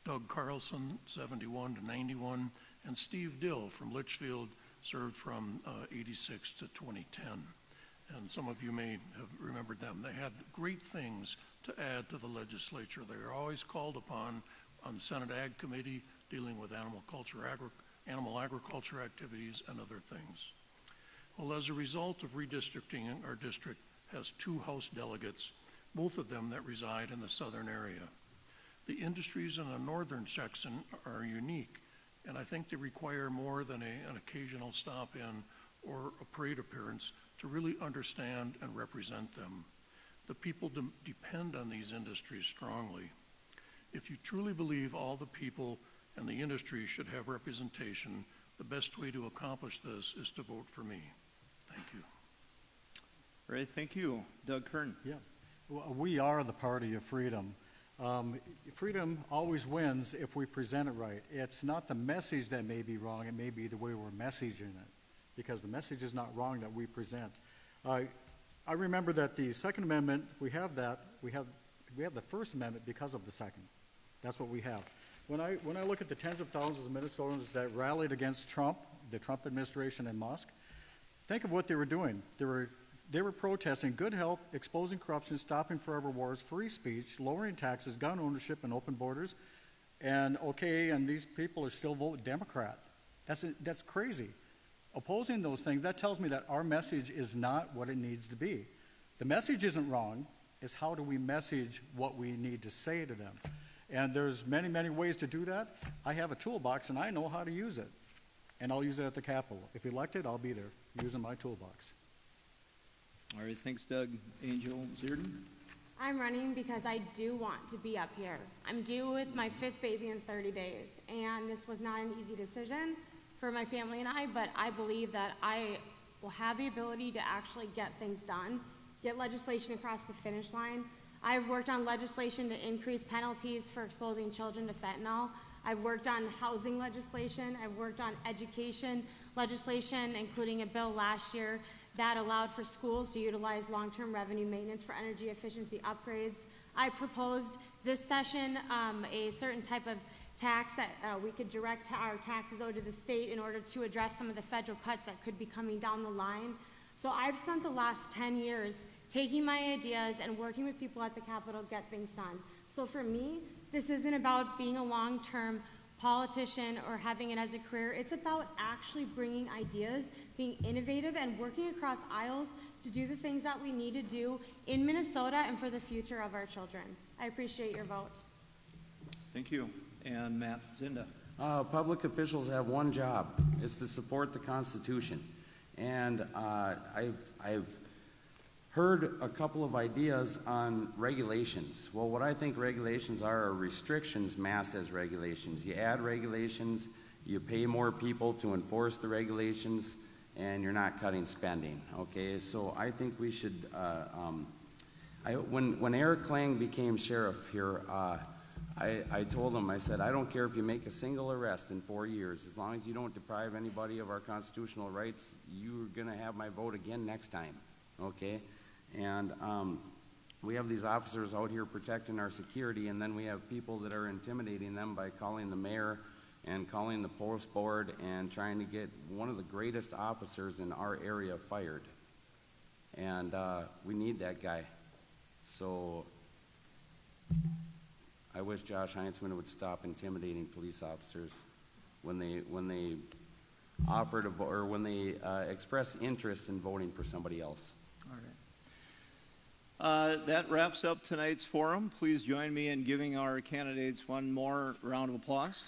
Doug Carlson, 71 to 91, and Steve Dill from Litchfield served from 86 to 2010. And some of you may have remembered them. They had great things to add to the legislature. They are always called upon on the Senate Ag Committee dealing with animal agriculture activities and other things. Well, as a result of redistricting, our district has 2 House delegates, both of them that reside in the southern area. The industries in the northern section are unique, and I think they require more than an occasional stop in or a parade appearance to really understand and represent them. The people depend on these industries strongly. If you truly believe all the people and the industry should have representation, the best way to accomplish this is to vote for me. Thank you. All right, thank you. Doug Kern. Yeah, well, we are the party of freedom. Freedom always wins if we present it right. It's not the message that may be wrong, it may be the way we're messaging it, because the message is not wrong that we present. I remember that the Second Amendment, we have the First Amendment because of the Second. That's what we have. When I look at the tens of thousands of Minnesotans that rallied against Trump, the Trump administration and Musk, think of what they were doing. They were protesting good health, exposing corruption, stopping forever wars, free speech, lowering taxes, gun ownership, and open borders. And these people are still voting Democrat. That's crazy. Opposing those things, that tells me that our message is not what it needs to be. The message isn't wrong. It's how do we message what we need to say to them. And there's many, many ways to do that. I have a toolbox, and I know how to use it. And I'll use it at the Capitol. If elected, I'll be there using my toolbox. All right, thanks, Doug. Angel Zierden. I'm running because I do want to be up here. I'm due with my 5th baby in 30 days, and this was not an easy decision for my family and I, but I believe that I will have the ability to actually get things done, get legislation across the finish line. I've worked on legislation to increase penalties for exposing children to fentanyl. I've worked on housing legislation. I've worked on education legislation, including a bill last year that allowed for schools to utilize long-term revenue maintenance for energy efficiency upgrades. I proposed this session a certain type of tax that we could direct our taxes owed to the state in order to address some of the federal cuts that could be coming down the line. So I've spent the last 10 years taking my ideas and working with people at the Capitol to get things done. So for me, this isn't about being a long-term politician or having it as a career. It's about actually bringing ideas, being innovative, and working across aisles to do the things that we need to do in Minnesota and for the future of our children. I appreciate your vote. Thank you. And Matt Zinda. Public officials have one job. It's to support the Constitution. And I've heard a couple of ideas on regulations. Well, what I think regulations are restrictions masked as regulations. You add regulations, you pay more people to enforce the regulations, and you're not cutting spending, okay? So I think we should, when Eric Klang became sheriff here, I told him, I said, I don't care if you make a single arrest in 4 years, as long as you don't deprive anybody of our constitutional rights, you're gonna have my vote again next time, okay? And we have these officers out here protecting our security, and then we have people that are intimidating them by calling the mayor and calling the post board and trying to get one of the greatest officers in our area fired. And we need that guy. So I wish Josh Heinzman would stop intimidating police officers when they offer to vote, or when they express interest in voting for somebody else. All right. That wraps up tonight's forum. Please join me in giving our candidates one more round of applause.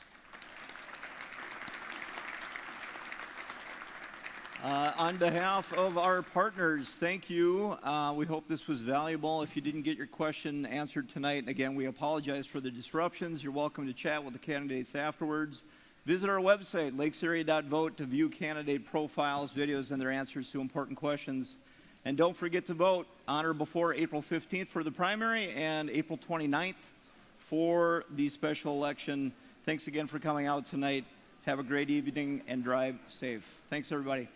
On behalf of our partners, thank you. We hope this was valuable. If you didn't get your question answered tonight, again, we apologize for the disruptions. You're welcome to chat with the candidates afterwards. Visit our website, lakesarea.vote, to view candidate profiles, videos, and their answers to important questions. And don't forget to vote on or before April 15th for the primary and April 29th for the special election. Thanks again for coming out tonight. Have a great evening and drive safe. Thanks, everybody.